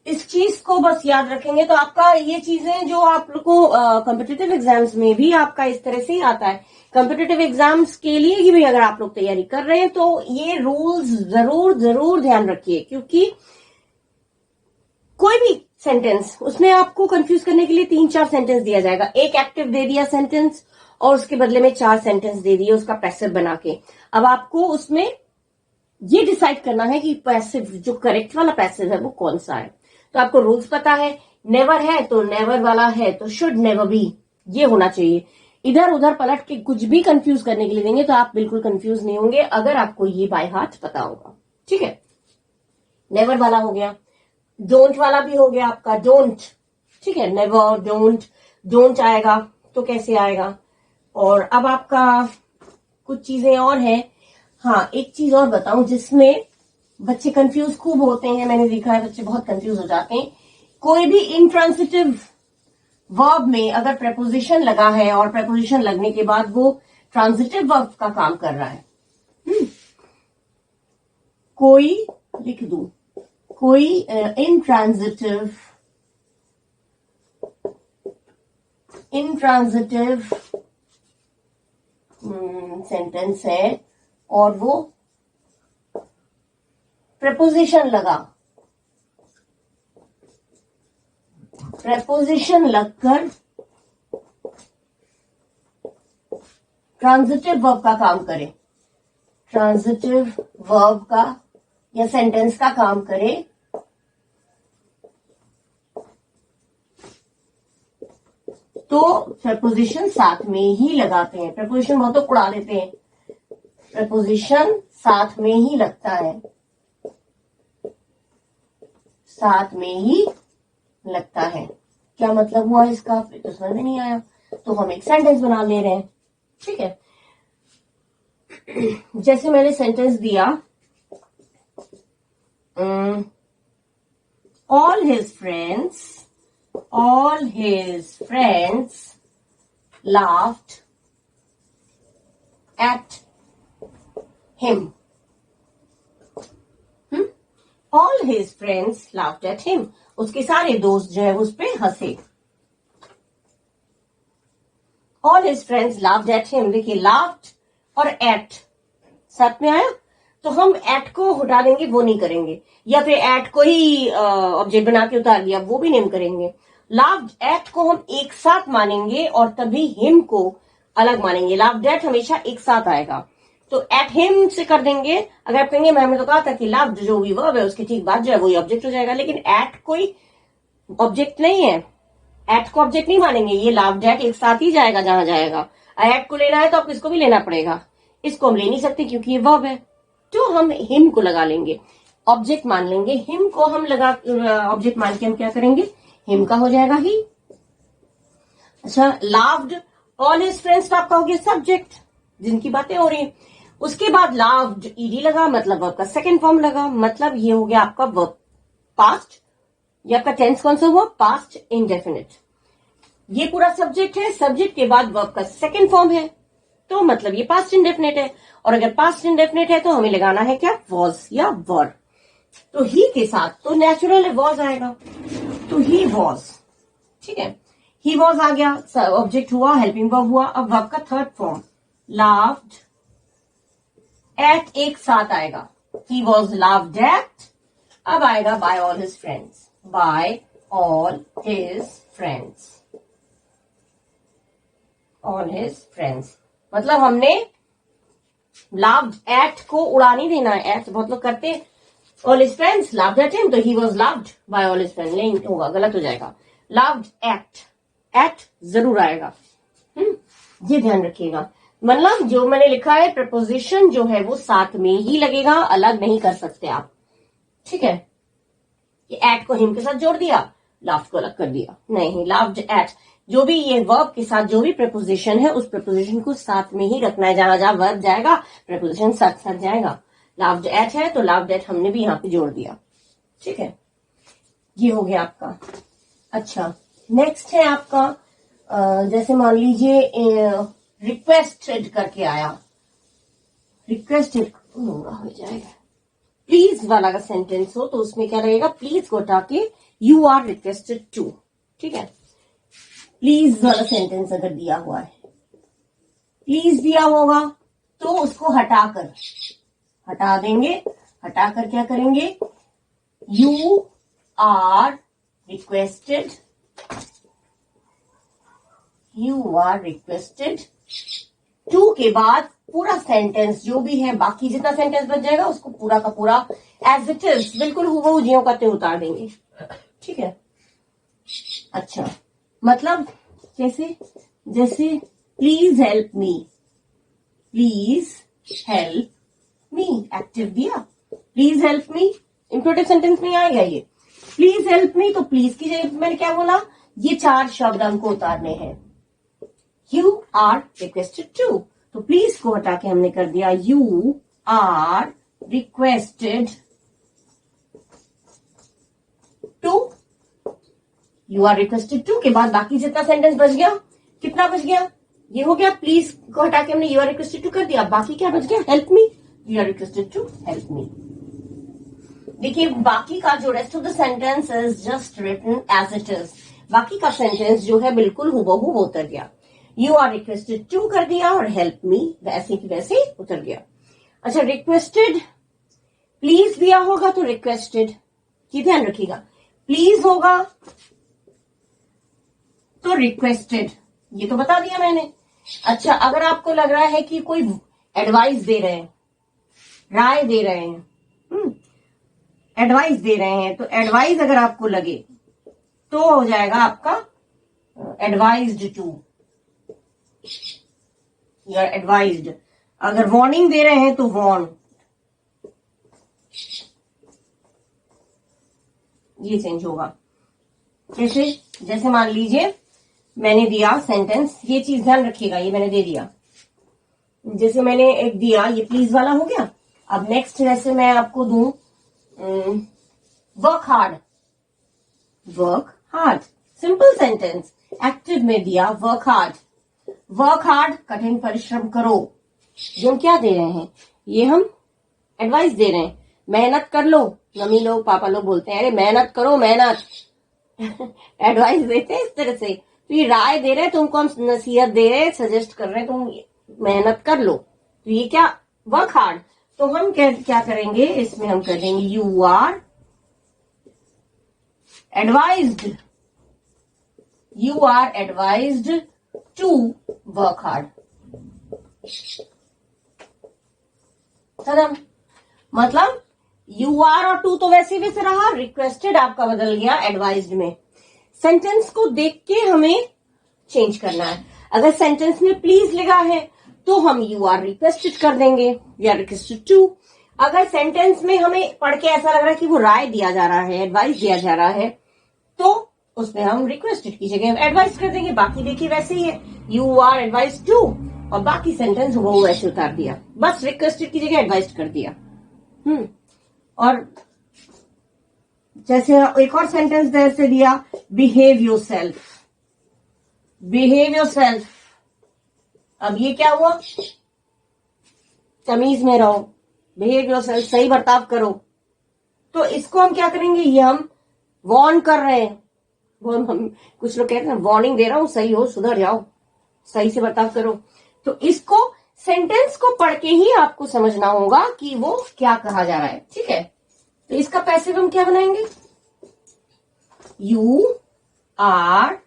इस चीज को बस याद रखेंगे तो आपका ये चीजें जो आप लोग को कॉम्पिटिटिव एग्जाम्स में भी आपका इस तरह से ही आता है। कॉम्पिटिटिव एग्जाम्स के लिए भी अगर आप लोग तैयारी कर रहे हैं तो ये रूल्स जरूर ध्यान रखिए, क्योंकि कोई भी सेंटेंस उसमें आपको कंफ्यूज करने के लिए 3-4 सेंटेंस दिया जाएगा। एक एक्टिव दे दिया सेंटेंस और उसके बदले में 4 सेंटेंस दे दिए उसका पैसिव बना के। अब आपको उसमें ये डिसाइड करना है कि पैसिव, जो करेक्ट वाला पैसिव है वो कौन सा है। तो आपको रूल्स पता है, नेवर है तो नेवर वाला है तो शुड नेवर बी ये होना चाहिए। इधर उधर पलट के कुछ भी कंफ्यूज करने के लिए देंगे तो आप बिल्कुल कंफ्यूज नहीं होंगे अगर आपको ये बाय हार्ट पता होगा। ठीक है, नेवर वाला हो गया, डोंट वाला भी हो गया आपका, डोंट। ठीक है, नेवर, डोंट, डोंट आएगा तो कैसे आएगा। और अब आपका कुछ चीजें और हैं। हाँ, एक चीज और बताऊं जिसमें बच्चे कंफ्यूज खूब होते हैं, मैंने देखा है बच्चे बहुत कंफ्यूज हो जाते हैं। कोई भी इंट्रांसिटिव वर्ब में अगर प्रेपोजिशन लगा है और प्रेपोजिशन लगने के बाद वो ट्रांजिटिव वर्ब का काम कर रहा है, कोई, लिख दूं, कोई इंट्रांजिटिव सेंटेंस है और वो प्रेपोजिशन लगा, प्रेपोजिशन लगकर ट्रांजिटिव वर्ब का काम करे, ट्रांजिटिव वर्ब का या सेंटेंस का काम करे, तो प्रेपोजिशन साथ में ही लगाते हैं। प्रेपोजिशन बहुत तो उड़ा देते हैं, प्रेपोजिशन साथ में ही लगता है, साथ में ही लगता है। क्या मतलब हुआ इसका, फिर तो समझ में नहीं आया, तो हम एक सेंटेंस बना ले रहे हैं। ठीक है, जैसे मैंने सेंटेंस दिया, all his friends laughed at him. All his friends laughed at him. उसके सारे दोस्त जो है उस पे हंसे। All his friends laughed at him. देखिए, laughed और at साथ में आया, तो हम at को हटा देंगे, वो नहीं करेंगे, या फिर at को ही ऑब्जेक्ट बना के उतार दिया, वो भी नहीं करेंगे। laughed at को हम एक साथ मानेंगे और तभी him को अलग मानेंगे। laughed at हमेशा एक साथ आएगा, तो at him से कर देंगे। अगर आप कहेंगे मैम ने तो कहा था कि laughed जो भी वर्ब है उसके ठीक बाद जो है वही ऑब्जेक्ट हो जाएगा, लेकिन at कोई ऑब्जेक्ट नहीं है, at को ऑब्जेक्ट नहीं मानेंगे, ये laughed at एक साथ ही जाएगा जहां जाएगा। at को लेना है तो आपको इसको भी लेना पड़ेगा, इसको हम ले नहीं सकते क्योंकि ये वर्ब है, तो हम हिम को लगा लेंगे, ऑब्जेक्ट मान लेंगे। हिम को हम लगा ऑब्जेक्ट मान के हम क्या करेंगे, हिम का हो जाएगा ही। अच्छा, लाव्ड ऑल हिज फ्रेंड्स आपका हो गया सब्जेक्ट, जिनकी बातें हो रही है। उसके बाद लाव्ड ईडी लगा, मतलब वर्ब का सेकंड फॉर्म लगा, मतलब ये हो गया आपका वर्ब पास्ट, ये आपका टेंस कौन सा हुआ, पास्ट इंडेफिनिट। ये पूरा सब्जेक्ट है, सब्जेक्ट के बाद वर्ब का सेकंड फॉर्म है, तो मतलब ये पास्ट इंडेफिनिट है। और अगर पास्ट इंडेफिनिट है तो हमें लगाना है क्या, वॉज या वर। तो ही के साथ तो नेचुरल वॉज आएगा, तो ही वॉज। ठीक है, ही वॉज आ गया, ऑब्जेक्ट हुआ, हेल्पिंग वर्ब हुआ। अब वर्ब का थर्ड फॉर्म लाव्ड एट एक साथ आएगा, ही वॉज लाव्ड एट। अब आएगा by all his friends, by all his friends, all his friends, मतलब हमने लाव्ड एट को उड़ा नहीं देना है। एट बहुत लोग करते हैं, all his friends loved at him, तो he was loved by all his friends, नहीं होगा, गलत हो जाएगा। लाव्ड एट, एट जरूर आएगा, ये ध्यान रखिएगा। मतलब जो मैंने लिखा है प्रपोजिशन जो है वो साथ में ही लगेगा, अलग नहीं कर सकते आप। ठीक है, एट को हिम के साथ जोड़ दिया, लाव्ड को अलग कर दिया, नहीं, लाव्ड एट, जो भी ये वर्ब के साथ जो भी प्रपोजिशन है उस प्रपोजिशन को साथ में ही रखना है, जहां जहां वर्ब जाएगा प्रपोजिशन साथ साथ जाएगा। लाव्ड एट है तो लाव्ड एट हमने भी यहां पे जोड़ दिया। ठीक है, ये हो गया आपका। अच्छा, नेक्स्ट है आपका जैसे मान लीजिए रिक्वेस्टेड करके आया, रिक्वेस्टेड हो जाएगा, प्लीज वाला का सेंटेंस हो तो उसमें क्या रहेगा, प्लीज को हटा के यू आर रिक्वेस्टेड टू। ठीक है, प्लीज वाला सेंटेंस अगर दिया हुआ है, प्लीज दिया होगा तो उसको हटाकर हटा देंगे, हटाकर क्या करेंगे, you are requested, you are requested to के बाद पूरा सेंटेंस जो भी है, बाकी जितना सेंटेंस बच जाएगा उसको पूरा का पूरा एज इट इज बिल्कुल हुबहू ज्यों का त्यों उतार देंगे। ठीक है, अच्छा, मतलब जैसे जैसे please help me, please help me, active दिया, प्लीज हेल्प मी, इंप्रोटिव सेंटेंस में आएगा ये। प्लीज हेल्प मी, तो प्लीज की जगह मैंने क्या बोला, ये 4 शब्द हमको उतारने हैं। यू आर रिक्वेस्टेड टू, तो प्लीज को हटा के हमने कर दिया you are requested to. You are requested to के बाद बाकी जितना सेंटेंस बच गया, कितना बच गया, ये हो गया, प्लीज को हटा के हमने यू आर रिक्वेस्टेड टू कर दिया, बाकी क्या बच गया, help me, you are requested to help me. देखिए बाकी का जो rest of the sentence is just written as it is, बाकी का सेंटेंस जो है बिल्कुल हुबहू उतर गया। यू आर रिक्वेस्टेड टू कर दिया और हेल्प मी वैसे की वैसे उतर गया। अच्छा, रिक्वेस्टेड प्लीज दिया होगा तो रिक्वेस्टेड की ध्यान रखिएगा, प्लीज होगा तो रिक्वेस्टेड, ये तो बता दिया मैंने। अच्छा, अगर आपको लग रहा है कि कोई एडवाइस दे रहे हैं, राय दे रहे हैं, एडवाइस दे रहे हैं, तो एडवाइस अगर आपको लगे तो हो जाएगा आपका एडवाइज्ड टू, या एडवाइज्ड। अगर वार्निंग दे रहे हैं तो वार्न, ये चेंज होगा। कैसे, जैसे मान लीजिए मैंने दिया सेंटेंस, ये चीज ध्यान रखिएगा, ये मैंने दे दिया, जैसे मैंने एक दिया, ये प्लीज वाला हो गया। अब नेक्स्ट जैसे मैं आपको दूं work hard, work hard, simple sentence, active में दिया वर्क हार्ड, वर्क हार्ड कठिन परिश्रम करो। जो हम क्या दे रहे हैं, ये हम एडवाइस दे रहे हैं, मेहनत कर लो, मम्मी लोग पापा लोग बोलते हैं अरे मेहनत करो, मेहनत एडवाइस देते हैं इस तरह से, तो ये राय दे रहे हैं, तुमको हम नसीहत दे रहे हैं, सजेस्ट कर रहे हैं, तुम मेहनत कर लो, तो ये क्या, वर्क हार्ड। तो हम क्या करेंगे इसमें, हम कर देंगे you are advised, you are advised to work hard, खत्म। मतलब यू आर और टू तो वैसे वैसे रहा, रिक्वेस्टेड आपका बदल गया एडवाइज्ड में। सेंटेंस को देख के हमें चेंज करना है। अगर सेंटेंस में प्लीज लगा है तो हम यू आर रिक्वेस्टेड कर देंगे, यू आर रिक्वेस्टेड टू। अगर सेंटेंस में हमें पढ़ के ऐसा लग रहा है कि वो राय दिया जा रहा है, एडवाइस दिया जा रहा है, तो उसमें हम रिक्वेस्टेड की जगह एडवाइस कर देंगे। बाकी देखिए वैसे ही है, यू आर एडवाइस टू, और बाकी सेंटेंस वो वैसे उतार दिया, बस रिक्वेस्टेड की जगह एडवाइस कर दिया। और जैसे एक और सेंटेंस जैसे दिया, बिहेव योरसेल्फ, बिहेव योरसेल्फ। अब ये क्या हुआ, तमीज में रहो, बिहेव योरसेल्फ, सही बर्ताव करो। तो इसको हम क्या करेंगे, ये हम वार्न कर रहे हैं, हम कुछ लोग कहते हैं वार्निंग दे रहा हूं, सही हो, सुधर जाओ, सही से बर्ताव करो। तो इसको सेंटेंस को पढ़ के ही आपको समझना होगा कि वो क्या कहा जा रहा है, ठीक है। तो इसका पैसिव हम क्या बनाएंगे, you are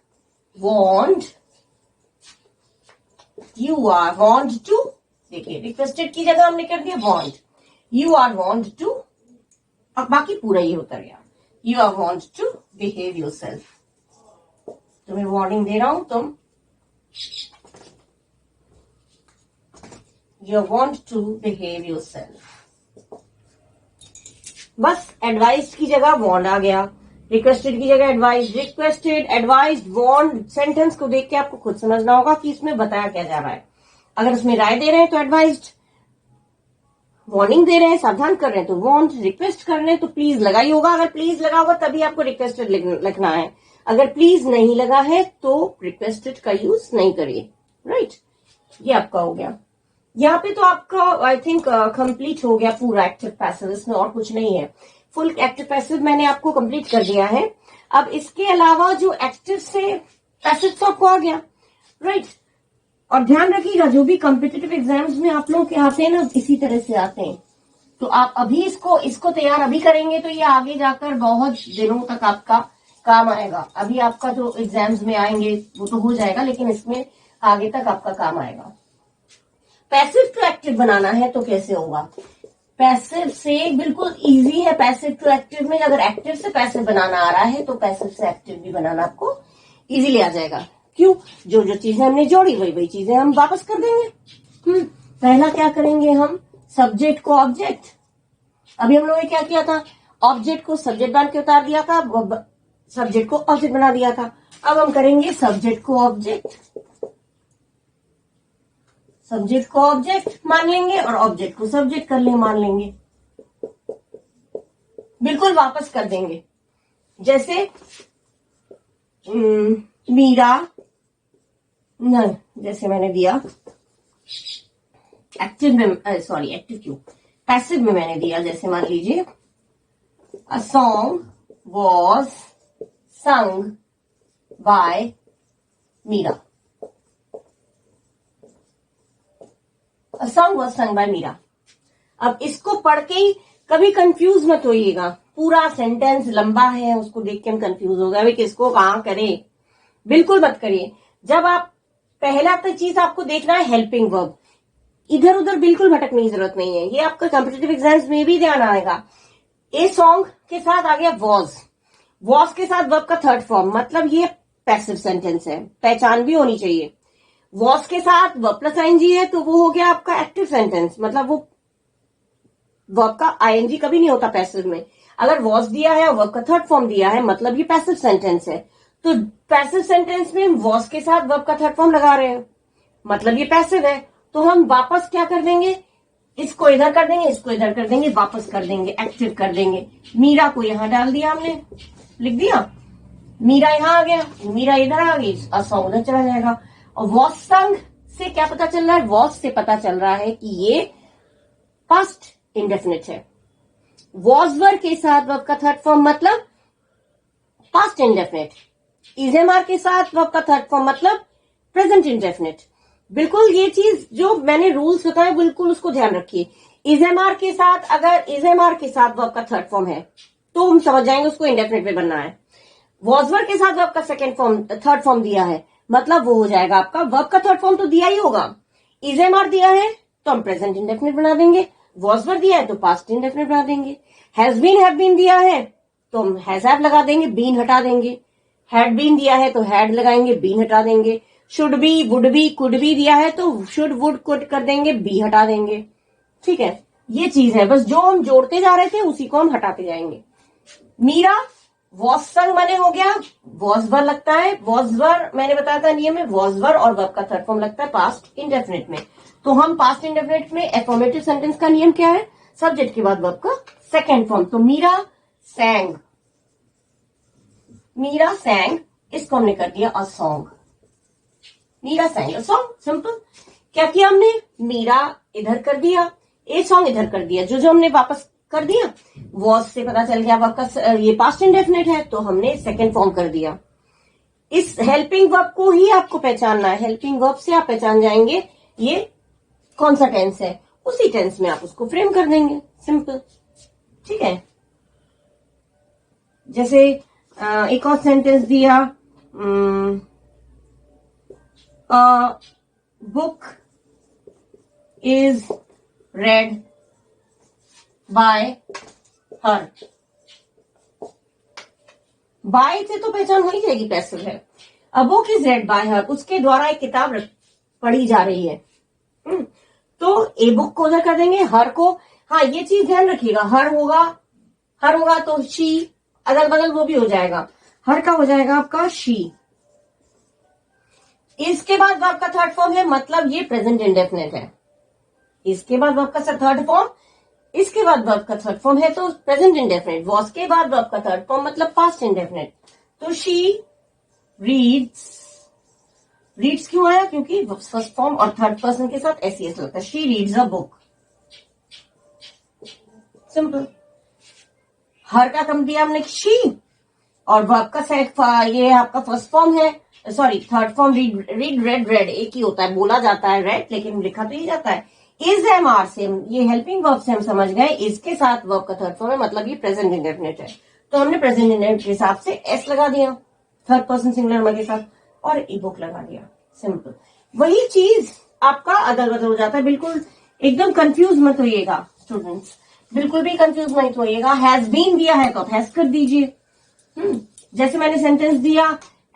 want, you are want to, देखिए रिक्वेस्टेड की जगह हमने कर दिया want, you are want to, अब बाकी पूरा ये उतर गया, you are want to behave yourself. तुम्हें वार्निंग दे रहा हूं, तुम you want to behave yourself। बस एडवाइस्ड की जगह वार्न आ गया, रिक्वेस्टेड की जगह advice, requested, advised, warn. Sentence को देख के आपको खुद समझना होगा कि इसमें बताया क्या जा रहा है। अगर उसमें राय दे रहे हैं तो एडवाइस्ड, वार्निंग दे रहे हैं, सावधान कर रहे हैं तो वार्न, रिक्वेस्ट कर रहे हैं तो प्लीज लगा ही होगा। अगर प्लीज लगा होगा तभी आपको रिक्वेस्टेड लिखना है, अगर प्लीज नहीं लगा है तो रिक्वेस्टेड का यूज नहीं करिए, राइट। ये आपका हो गया। यहाँ पे तो आपका आई थिंक कंप्लीट हो गया पूरा एक्टिव पैसिव, इसमें और कुछ नहीं है। फुल एक्टिव पैसिव मैंने आपको कंप्लीट कर दिया है। अब इसके अलावा जो एक्टिव से पैसिव तो आपको आ गया, राइट। और ध्यान रखिएगा जो भी कॉम्पिटिटिव एग्जाम्स में आप लोग के आते हैं ना, इसी तरह से आते हैं, तो आप अभी इसको तैयार अभी करेंगे तो ये आगे जाकर बहुत दिनों तक आपका काम आएगा। अभी आपका जो एग्जाम्स में आएंगे वो तो हो जाएगा, लेकिन इसमें आगे तक आपका काम आएगा। पैसिव टू एक्टिव बनाना है तो कैसे होगा, पैसिव से बिल्कुल इजी है। पैसिव टू एक्टिव में अगर एक्टिव से पैसिव बनाना आ रहा है तो पैसिव से एक्टिव भी बनाना आपको इजीली आ जाएगा। क्यों? जो जो चीजें हमने जोड़ी वही वही चीजें हम वापस कर देंगे। पहला क्या करेंगे हम? सब्जेक्ट को ऑब्जेक्ट। अभी हम लोगों ने क्या किया था? ऑब्जेक्ट को सब्जेक्ट बना के उतार दिया था, सब्जेक्ट को ऑब्जेक्ट बना दिया था। अब हम करेंगे सब्जेक्ट को ऑब्जेक्ट, सब्जेक्ट को ऑब्जेक्ट मान लेंगे और ऑब्जेक्ट को सब्जेक्ट मान लेंगे, बिल्कुल वापस कर देंगे। जैसे मीरा, नहीं, जैसे मैंने दिया एक्टिव में, सॉरी एक्टिव क्यों, पैसिव में मैंने दिया। जैसे मान लीजिए a song was sung by Meera, a song was sung by Meera. अब इसको पढ़ के ही कभी कंफ्यूज मत होइएगा, पूरा सेंटेंस लंबा है, उसको देख के हम कंफ्यूज हो गए किसको कहां करें, बिल्कुल मत करिए। जब आप पहला तो चीज आपको देखना है हेल्पिंग वर्ब, इधर उधर बिल्कुल भटकने की जरूरत नहीं है। ये आपका कॉम्पिटिटिव एग्जाम्स में भी ध्यान आएगा। ए सॉन्ग के साथ आ गया वॉज, वॉज के साथ वर्ब का थर्ड फॉर्म, मतलब ये पैसिव सेंटेंस है, पहचान भी होनी चाहिए। वॉज के साथ वर्ब प्लस आईएनजी है तो वो हो गया आपका एक्टिव सेंटेंस, मतलब वो वर्ब का आईएनजी कभी नहीं होता पैसिव में। अगर वॉज दिया है और वर्ब का थर्ड फॉर्म दिया है मतलब ये पैसिव सेंटेंस है। तो पैसिव सेंटेंस में वॉज के साथ वर्ब का थर्ड फॉर्म लगा रहे हैं मतलब ये पैसिव है। तो हम वापस क्या कर देंगे? इसको इधर कर देंगे, इसको इधर कर देंगे, वापस कर देंगे, एक्टिव कर देंगे। मीरा को यहां डाल दिया हमने, लिख दिया, मीरा यहां आ गया, मीरा इधर आ गई, सॉन्ग उधर चला जाएगा। और वॉज संग से क्या पता चल रहा है? वॉज से पता चल रहा है कि ये पास्ट इंडेफिनिट है। वॉज वर्ब के साथ वर्ब का थर्ड फॉर्म मतलब पास्ट इंडेफिनिट। इजेमार के साथ वर्ब का थर्ड फॉर्म मतलब प्रेजेंट इंडेफिनिट। बिल्कुल ये चीज जो मैंने रूल्स बताए बिल्कुल उसको ध्यान रखिए। इजेमार के साथ, अगर इजेमार के साथ वर्ब का थर्ड फॉर्म है तो हम समझ जाएंगे उसको इंडेफिनिट में बनना है। वॉजवर के साथ वर्ब का सेकंड फॉर्म, थर्ड फॉर्म दिया है मतलब वो हो जाएगा आपका, वर्ब का थर्ड फॉर्म तो दिया ही होगा। इजेमार दिया है तो हम प्रेजेंट इंडेफिनिट बना देंगे, वॉजवर दिया है तो पास्ट इंडेफिनिट बना देंगे। हैज बीन, हैव बीन दिया है तो हम हैज हैव लगा देंगे, बीन हटा देंगे। हैड बीन दिया है तो हैड लगाएंगे, बीन हटा देंगे। Should be, would be, could be दिया है तो शुड, वुड, कुड कर देंगे, बी हटा देंगे। ठीक है, ये चीज है, बस जो हम जोड़ते जा रहे थे उसी को हम हटाते जाएंगे। मीरा वॉज संग बने हो गया, वॉजवर लगता है, वॉजवर मैंने बताया था नियम में, वॉजवर और वर्ब का थर्ड फॉर्म लगता है पास्ट इंडेफिनिट में। तो हम पास्ट इंडेफिनिट में एफर्मेटिव सेंटेंस का नियम क्या है? सब्जेक्ट के बाद वर्ब का सेकेंड फॉर्म। तो मीरा सैंग, मीरा सैंग, इसको हमने कर दिया a song. Meera sang a song, simple. क्या किया हमने? मीरा इधर कर दिया, ए सॉन्ग इधर कर दिया, जो जो हमने वापस कर दिया। वॉज से पता चल गया वर्ब का ये पास्ट इंडेफिनिट है तो हमने सेकेंड फॉर्म कर दिया। इस हेल्पिंग वर्ब को ही आपको पहचानना है। हेल्पिंग वर्ब से आप पहचान जाएंगे ये कौन सा टेंस है, उसी टेंस में आप उसको फ्रेम कर देंगे, सिंपल। ठीक है, जैसे एक और सेंटेंस दिया, book is read by her. By से तो पहचान हो ही जाएगी पैसिव है। A book is read by her, उसके द्वारा एक किताब पढ़ी जा रही है। तो ए बुक को उधर कर देंगे, हर को, हाँ ये चीज ध्यान रखिएगा, हर होगा तो शी, अगल बगल वो भी हो जाएगा, हर का हो जाएगा आपका शी। इसके बाद वर्ब का थर्ड फॉर्म है मतलब ये प्रेजेंट इंडेफिनिट है। इसके बाद वर्ब का थर्ड फॉर्म, इसके बाद वर्ब का थर्ड फॉर्म है तो प्रेजेंट इंडेफिनिट। वॉज के बाद वर्ब का थर्ड फॉर्म मतलब पास्ट इंडेफिनिट। तो शी रीड्स, रीड्स क्यों आया? क्योंकि फर्स्ट फॉर्म और थर्ड पर्सन के साथ एसईएस लगता है। She reads a book, simple. Her का कम दिया हमने शी, और वर्ब का ये आपका फर्स्ट फॉर्म है, sorry third form, read, red, red एक ही होता है, बोला जाता है रेड लेकिन लिखा तो ही जाता है। इज एम आर से ये हेल्पिंग वर्ब से हम समझ गए, इसके साथ वर्ब का थर्ड फॉर्म है मतलब ये प्रेजेंट इंडेफिनिट है। तो हमने प्रेजेंट इंडेफिनिट के हिसाब से एस लगा दिया थर्ड पर्सन सिंगुलर नंबर के साथ, और ई बुक लगा दिया, सिंपल। वही चीज आपका अदल बदल हो जाता है। बिल्कुल एकदम कंफ्यूज मत होइएगा स्टूडेंट्स, बिल्कुल भी कंफ्यूज मत होइएगा। हैज बीन दिया है तो आप हैज कर दीजिए। जैसे मैंने सेंटेंस दिया,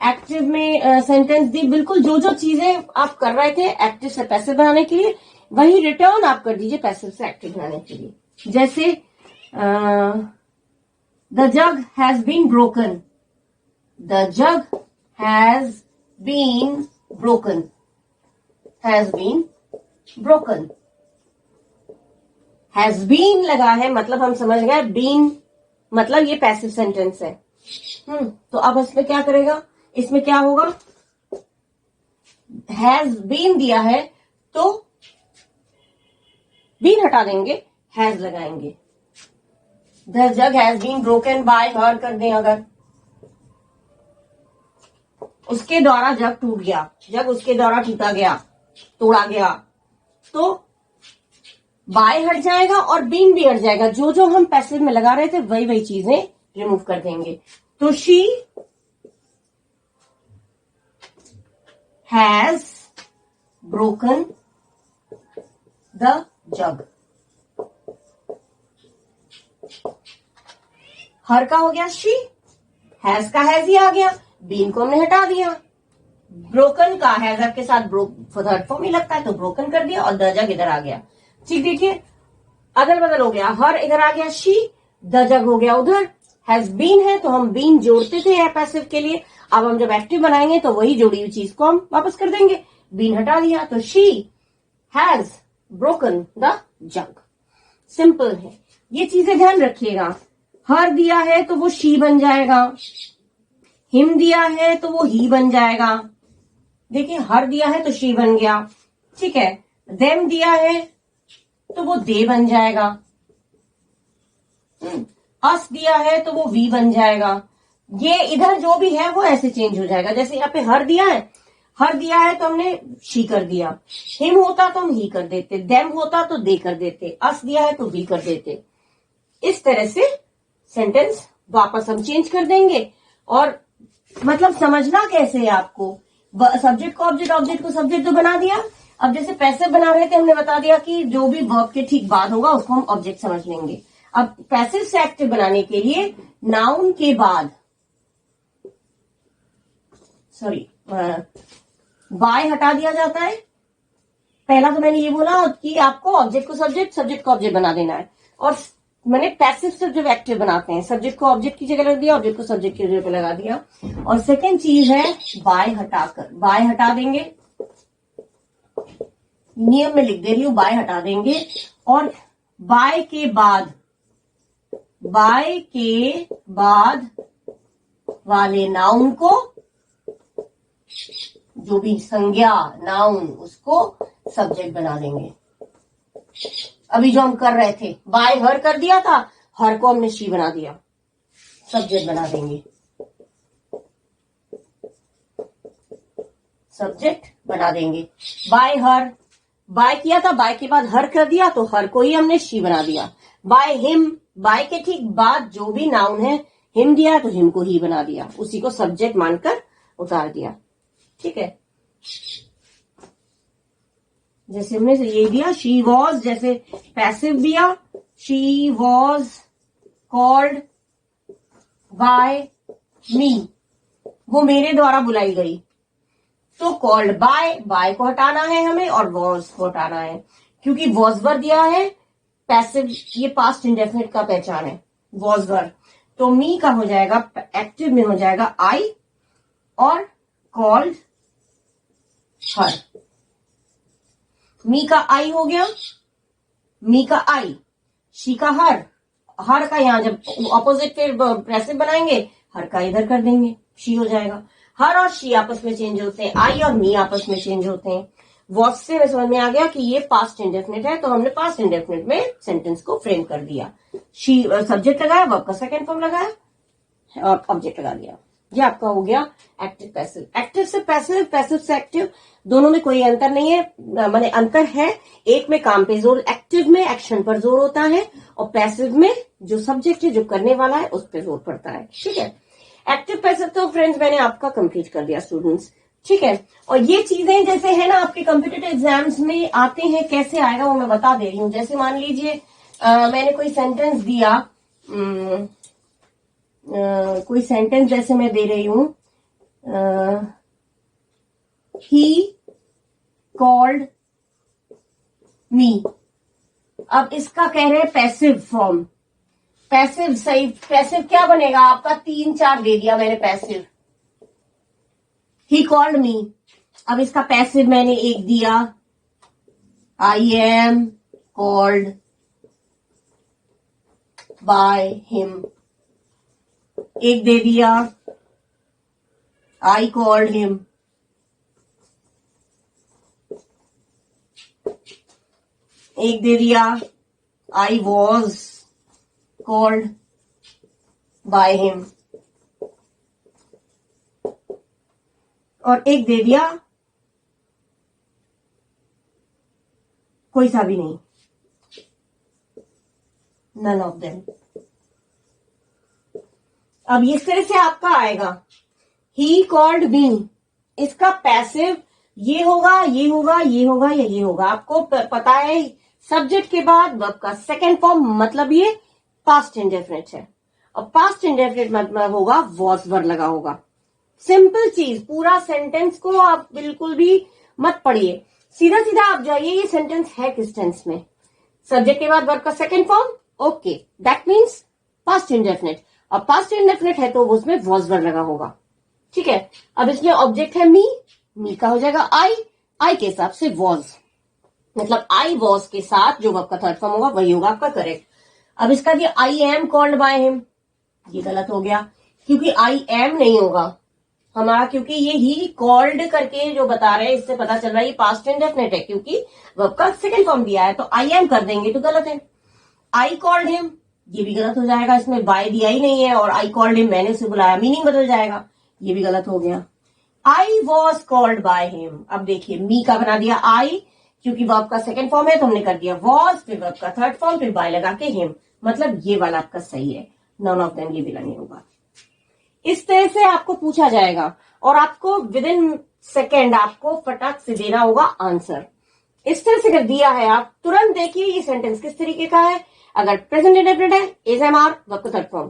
एक्टिव में सेंटेंस दी, बिल्कुल जो जो चीजें आप कर रहे थे एक्टिव से पैसिव बनाने के लिए वही रिटर्न आप कर दीजिए पैसिव से एक्टिव बनाने के लिए। जैसे the jug has been broken, the jug has been broken, has been broken. Has been लगा है मतलब हम समझ गए बीन मतलब ये पैसिव सेंटेंस है। तो अब इसमें क्या करेगा, इसमें क्या होगा, हैज बीन दिया है तो बीन हटा देंगे, हैज लगाएंगे। The jug has been broken by her कर दें, अगर उसके द्वारा जग टूट गया, जग उसके द्वारा टूटा गया, तोड़ा गया, तो बाय हट जाएगा और बीन भी हट जाएगा। जो जो हम पैसिव में लगा रहे थे वही वही चीजें रिमूव कर देंगे। तो she has broken the jug, her का हो गया शी, हैज का हैज ही आ गया, बीन को हमने हटा दिया, ब्रोकन का हैज आपके साथ थर्ड फॉर्म ही लगता है तो ब्रोकन कर दिया और द जग इधर आ गया। ठीक, देखिए अदल बदल हो गया, हर इधर आ गया शी, द जग हो गया उधर, हैज बीन है तो हम बीन जोड़ते थे पैसिव के लिए, अब हम जब एक्टिव बनाएंगे तो वही जोड़ी हुई चीज को हम वापस कर देंगे, बीन हटा दिया तो she has broken the jug. Simple है, ये चीजें ध्यान रखिएगा। हर दिया है तो वो शी बन जाएगा, हिम दिया है तो वो ही बन जाएगा। देखिए हर दिया है तो शी बन गया, ठीक है, देम दिया है तो वो दे बन जाएगा, अस दिया है तो वो वी बन जाएगा। ये इधर जो भी है वो ऐसे चेंज हो जाएगा। जैसे यहाँ पे हर दिया है, हर दिया है तो हमने शी कर दिया, हिम होता तो हम ही कर देते, देम होता तो दे कर देते, अस दिया है तो वी कर देते। इस तरह से सेंटेंस वापस हम चेंज कर देंगे। और मतलब समझना कैसे है आपको, सब्जेक्ट को ऑब्जेक्ट, ऑब्जेक्ट को सब्जेक्ट तो बना दिया। अब जैसे पैसिव बना रहे थे हमने बता दिया कि जो भी वर्ब के ठीक बाद होगा उसको हम ऑब्जेक्ट समझ लेंगे। अब पैसिव से एक्टिव बनाने के लिए नाउन के बाद बाय हटा दिया जाता है। पहला तो मैंने ये बोला कि आपको ऑब्जेक्ट को सब्जेक्ट, सब्जेक्ट को ऑब्जेक्ट बना देना है। और मैंने पैसिव से जब एक्टिव बनाते हैं सब्जेक्ट को ऑब्जेक्ट की जगह लग दिया, ऑब्जेक्ट को सब्जेक्ट की जगह लगा दिया। और सेकेंड चीज है बाय हटाकर, बाय हटा देंगे, नियम में लिख दे रही हूं, बाय हटा देंगे। और बाय के बाद, बाय के बाद वाले नाउन को, जो भी संज्ञा नाउन उसको सब्जेक्ट बना देंगे। अभी जो हम कर रहे थे बाय हर कर दिया था, हर को हमने शी बना दिया, सब्जेक्ट बना देंगे, सब्जेक्ट बना देंगे। बाय हर, बाय किया था, बाय के बाद हर कर दिया तो हर को ही हमने शी बना दिया। बाय हिम, बाय के ठीक बाद जो भी नाउन है, हिम दिया तो हिम को ही बना दिया, उसी को सब्जेक्ट मानकर उतार दिया। ठीक है, जैसे हमने ये दिया शी वॉज, जैसे पैसिव दिया शी वॉज कॉल्ड बाय मी, वो मेरे द्वारा बुलाई गई। तो कॉल्ड बाय, बाय को हटाना है हमें और वॉज को हटाना है, क्योंकि वॉज वर दिया है पैसिव, ये पास्ट इंडेफिनिट का पहचान है वॉज वर। तो मी का हो जाएगा एक्टिव में हो जाएगा आई और कॉल्ड हर। मी का आई हो गया, मी का आई, शी का हर, हर का यहां जब ऑपोजिट फिर पैसिव बनाएंगे हर का इधर कर देंगे, शी हो जाएगा। हर और शी आपस में चेंज होते हैं, आई और मी आपस में चेंज होते हैं। वॉज से समझ में आ गया कि ये पास्ट इंडेफिनिट है, तो हमने पास्ट इंडेफिनिट में सेंटेंस को फ्रेम कर दिया। शी सब्जेक्ट लगाया, वर्ब का सेकेंड फॉर्म लगाया और ऑब्जेक्ट लगा दिया। ये आपका हो गया एक्टिव पैसिव। एक्टिव से पैसिव, पैसिव से एक्टिव, दोनों में कोई अंतर नहीं है। माने अंतर है, एक में काम पे जोर, एक्टिव में एक्शन पर जोर होता है और पैसिव में जो सब्जेक्ट है, जो करने वाला है, उस पर जोर पड़ता है। ठीक है, एक्टिव पैसिव तो फ्रेंड्स मैंने आपका कंप्लीट कर दिया स्टूडेंट्स। ठीक है, और ये चीजें जैसे है ना आपके कॉम्पिटिटिव एग्जाम्स में आते हैं, कैसे आएगा वो मैं बता दे रही हूँ। जैसे मान लीजिए मैंने कोई सेंटेंस दिया, कोई सेंटेंस जैसे मैं दे रही हूं, ही कॉल्ड मी। अब इसका कह रहे हैं पैसिव फॉर्म। पैसिव सही, पैसिव क्या बनेगा आपका? 3-4 दे दिया मैंने पैसिव। ही कॉल्ड मी, अब इसका पैसिव मैंने एक दिया, I am called by him. एक दे दिया, आई कॉल्ड हिम। एक दे दिया, I was called by him. और एक दे दिया कोई सा भी नहीं, नन ऑफ देम। अब इस तरह से आपका आएगा, ही कॉल्ड मी, इसका पैसिव ये होगा, ये होगा, ये होगा या ये होगा। आपको पता है सब्जेक्ट के बाद वर्ब का सेकेंड फॉर्म, मतलब ये पास्ट इंडेफिनिट है। और पास्ट इंडेफिनिट मतलब होगा वॉज वर्ब लगा होगा। सिंपल चीज, पूरा सेंटेंस को आप बिल्कुल भी मत पढ़िए, सीधा सीधा आप जाइए ये सेंटेंस है किस टेंस में। सब्जेक्ट के बाद वर्ब का second form, okay, that means past indefinite. और पास्ट इंडेफिनिट है तो उसमें वॉज वर्ब लगा होगा, ठीक है। अब इसमें ऑब्जेक्ट है मी का हो जाएगा आई के हिसाब से वॉज, मतलब आई वॉज के साथ जो वर्ब का थर्ड फॉर्म होगा वही होगा आपका करेक्ट। अब इसका दिया I am called by him, ये गलत हो गया क्योंकि आई एम नहीं होगा हमारा, क्योंकि ये ही कॉल्ड करके जो बता रहे हैं इससे पता चल रहा है ये पास्ट इंडेफिनिट है, क्योंकि वर्ब का सेकंड फॉर्म दिया है। तो आई एम कर देंगे तो गलत है। आई कॉल्ड हिम, ये भी गलत हो जाएगा, इसमें बाय दिया ही नहीं है। और आई कॉल्ड हिम, मैंने उसे बुलाया, मीनिंग बदल जाएगा, ये भी गलत हो गया। I was called by him, अब देखिए मी का बना दिया आई, क्योंकि वर्ब का सेकंड फॉर्म है तो हमने कर दिया वॉज, फिर वर्ब का थर्ड फॉर्म, फिर बाय लगा के हिम, मतलब ये वाला आपका सही है। नॉन ऑफ देम, ये भी नहीं होगा। इस तरह से आपको पूछा जाएगा और आपको विद इन सेकेंड आपको फटाक से देना होगा आंसर। इस तरह से कर दिया है, आप तुरंत देखिए ये सेंटेंस किस तरीके का है। अगर प्रेजेंट इंडेफिनिट है, इज एम आर वर्ब का थर्ड फॉर्म,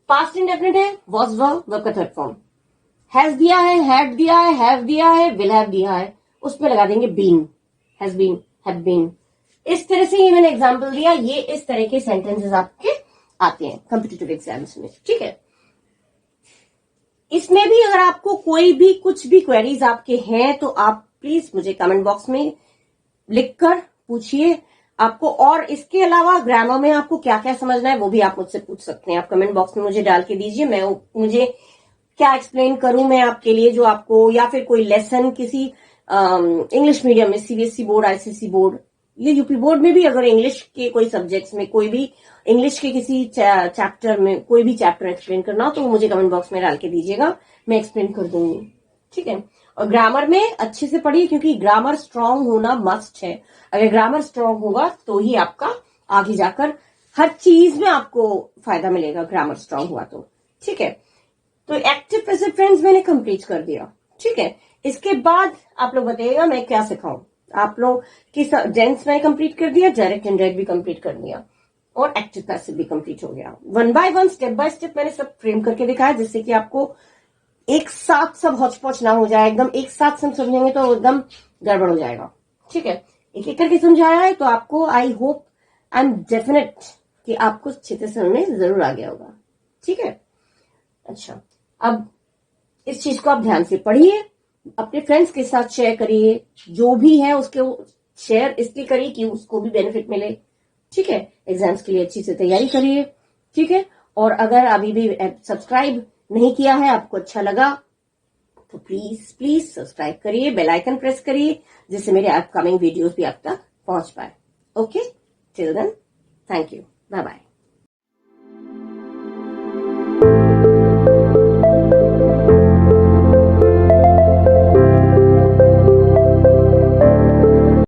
पास्ट इंडेफिनिट है वॉज वर्ब का थर्ड फॉर्म, हैज दिया है, हैड दिया है, हैव दिया है, विल हैव दिया है, उसमें लगा देंगे been, has been, have been. इस तरह से ये मैंने एग्जांपल दिया, ये इस तरह के सेंटेंसेस आपके आते हैं कॉम्पिटिटिव एग्जाम्स में, ठीक है। इसमें भी अगर आपको कोई भी कुछ भी क्वेरीज आपके हैं तो आप प्लीज मुझे कमेंट बॉक्स में लिखकर पूछिए आपको। और इसके अलावा ग्रामर में आपको क्या क्या समझना है वो भी आप मुझसे पूछ सकते हैं। आप कमेंट बॉक्स में मुझे डाल के दीजिए, मैं मुझे क्या एक्सप्लेन करूं मैं आपके लिए, जो आपको, या फिर कोई लेसन किसी इंग्लिश मीडियम में, सीबीएसई बोर्ड, आईसीएसई बोर्ड या यूपी बोर्ड में भी अगर इंग्लिश के कोई सब्जेक्ट्स में कोई भी इंग्लिश के किसी चैप्टर में कोई भी चैप्टर एक्सप्लेन करना हो तो मुझे कमेंट बॉक्स में डाल के दीजिएगा, मैं एक्सप्लेन कर दूंगी, ठीक है। और ग्रामर में अच्छे से पढ़िए क्योंकि ग्रामर स्ट्रांग होना मस्ट है। अगर ग्रामर स्ट्रांग होगा तो ही आपका आगे जाकर हर चीज में आपको फायदा मिलेगा, ग्रामर स्ट्रांग हुआ तो, ठीक है। तो एक्टिव पैसिव फ्रेंड्स मैंने कंप्लीट कर दिया, ठीक है। इसके बाद आप लोग बताइएगा मैं क्या सिखाऊं। आप लोग की जेंट्स मैंने कंप्लीट कर दिया, डायरेक्ट इनडायरेक्ट भी कंप्लीट कर दिया और एक्टिव पैसिव भी कंप्लीट हो गया। One by one, step by step मैंने सब फ्रेम करके दिखाया, जिससे कि आपको एक साथ सब हौच-पौच ना हो जाए, एकदम एक साथ सब समझेंगे तो एकदम गड़बड़ हो जाएगा, ठीक है। एक एक करके समझाया है तो आपको I hope I am definite कि आपको अच्छे से समझ में जरूर आ गया होगा, ठीक है। अच्छा, अब इस चीज को आप ध्यान से पढ़िए, अपने फ्रेंड्स के साथ शेयर करिए, जो भी है उसके शेयर इसलिए करिए कि उसको भी बेनिफिट मिले, ठीक है। एग्जाम्स के लिए अच्छी से तैयारी करिए, ठीक है। और अगर अभी भी सब्सक्राइब नहीं किया है, आपको अच्छा लगा तो प्लीज प्लीज सब्सक्राइब करिए, बेल आइकन प्रेस करिए, जिससे मेरे अपकमिंग वीडियोस भी आप तक पहुंच पाए। Okay, till then, thank you, bye bye.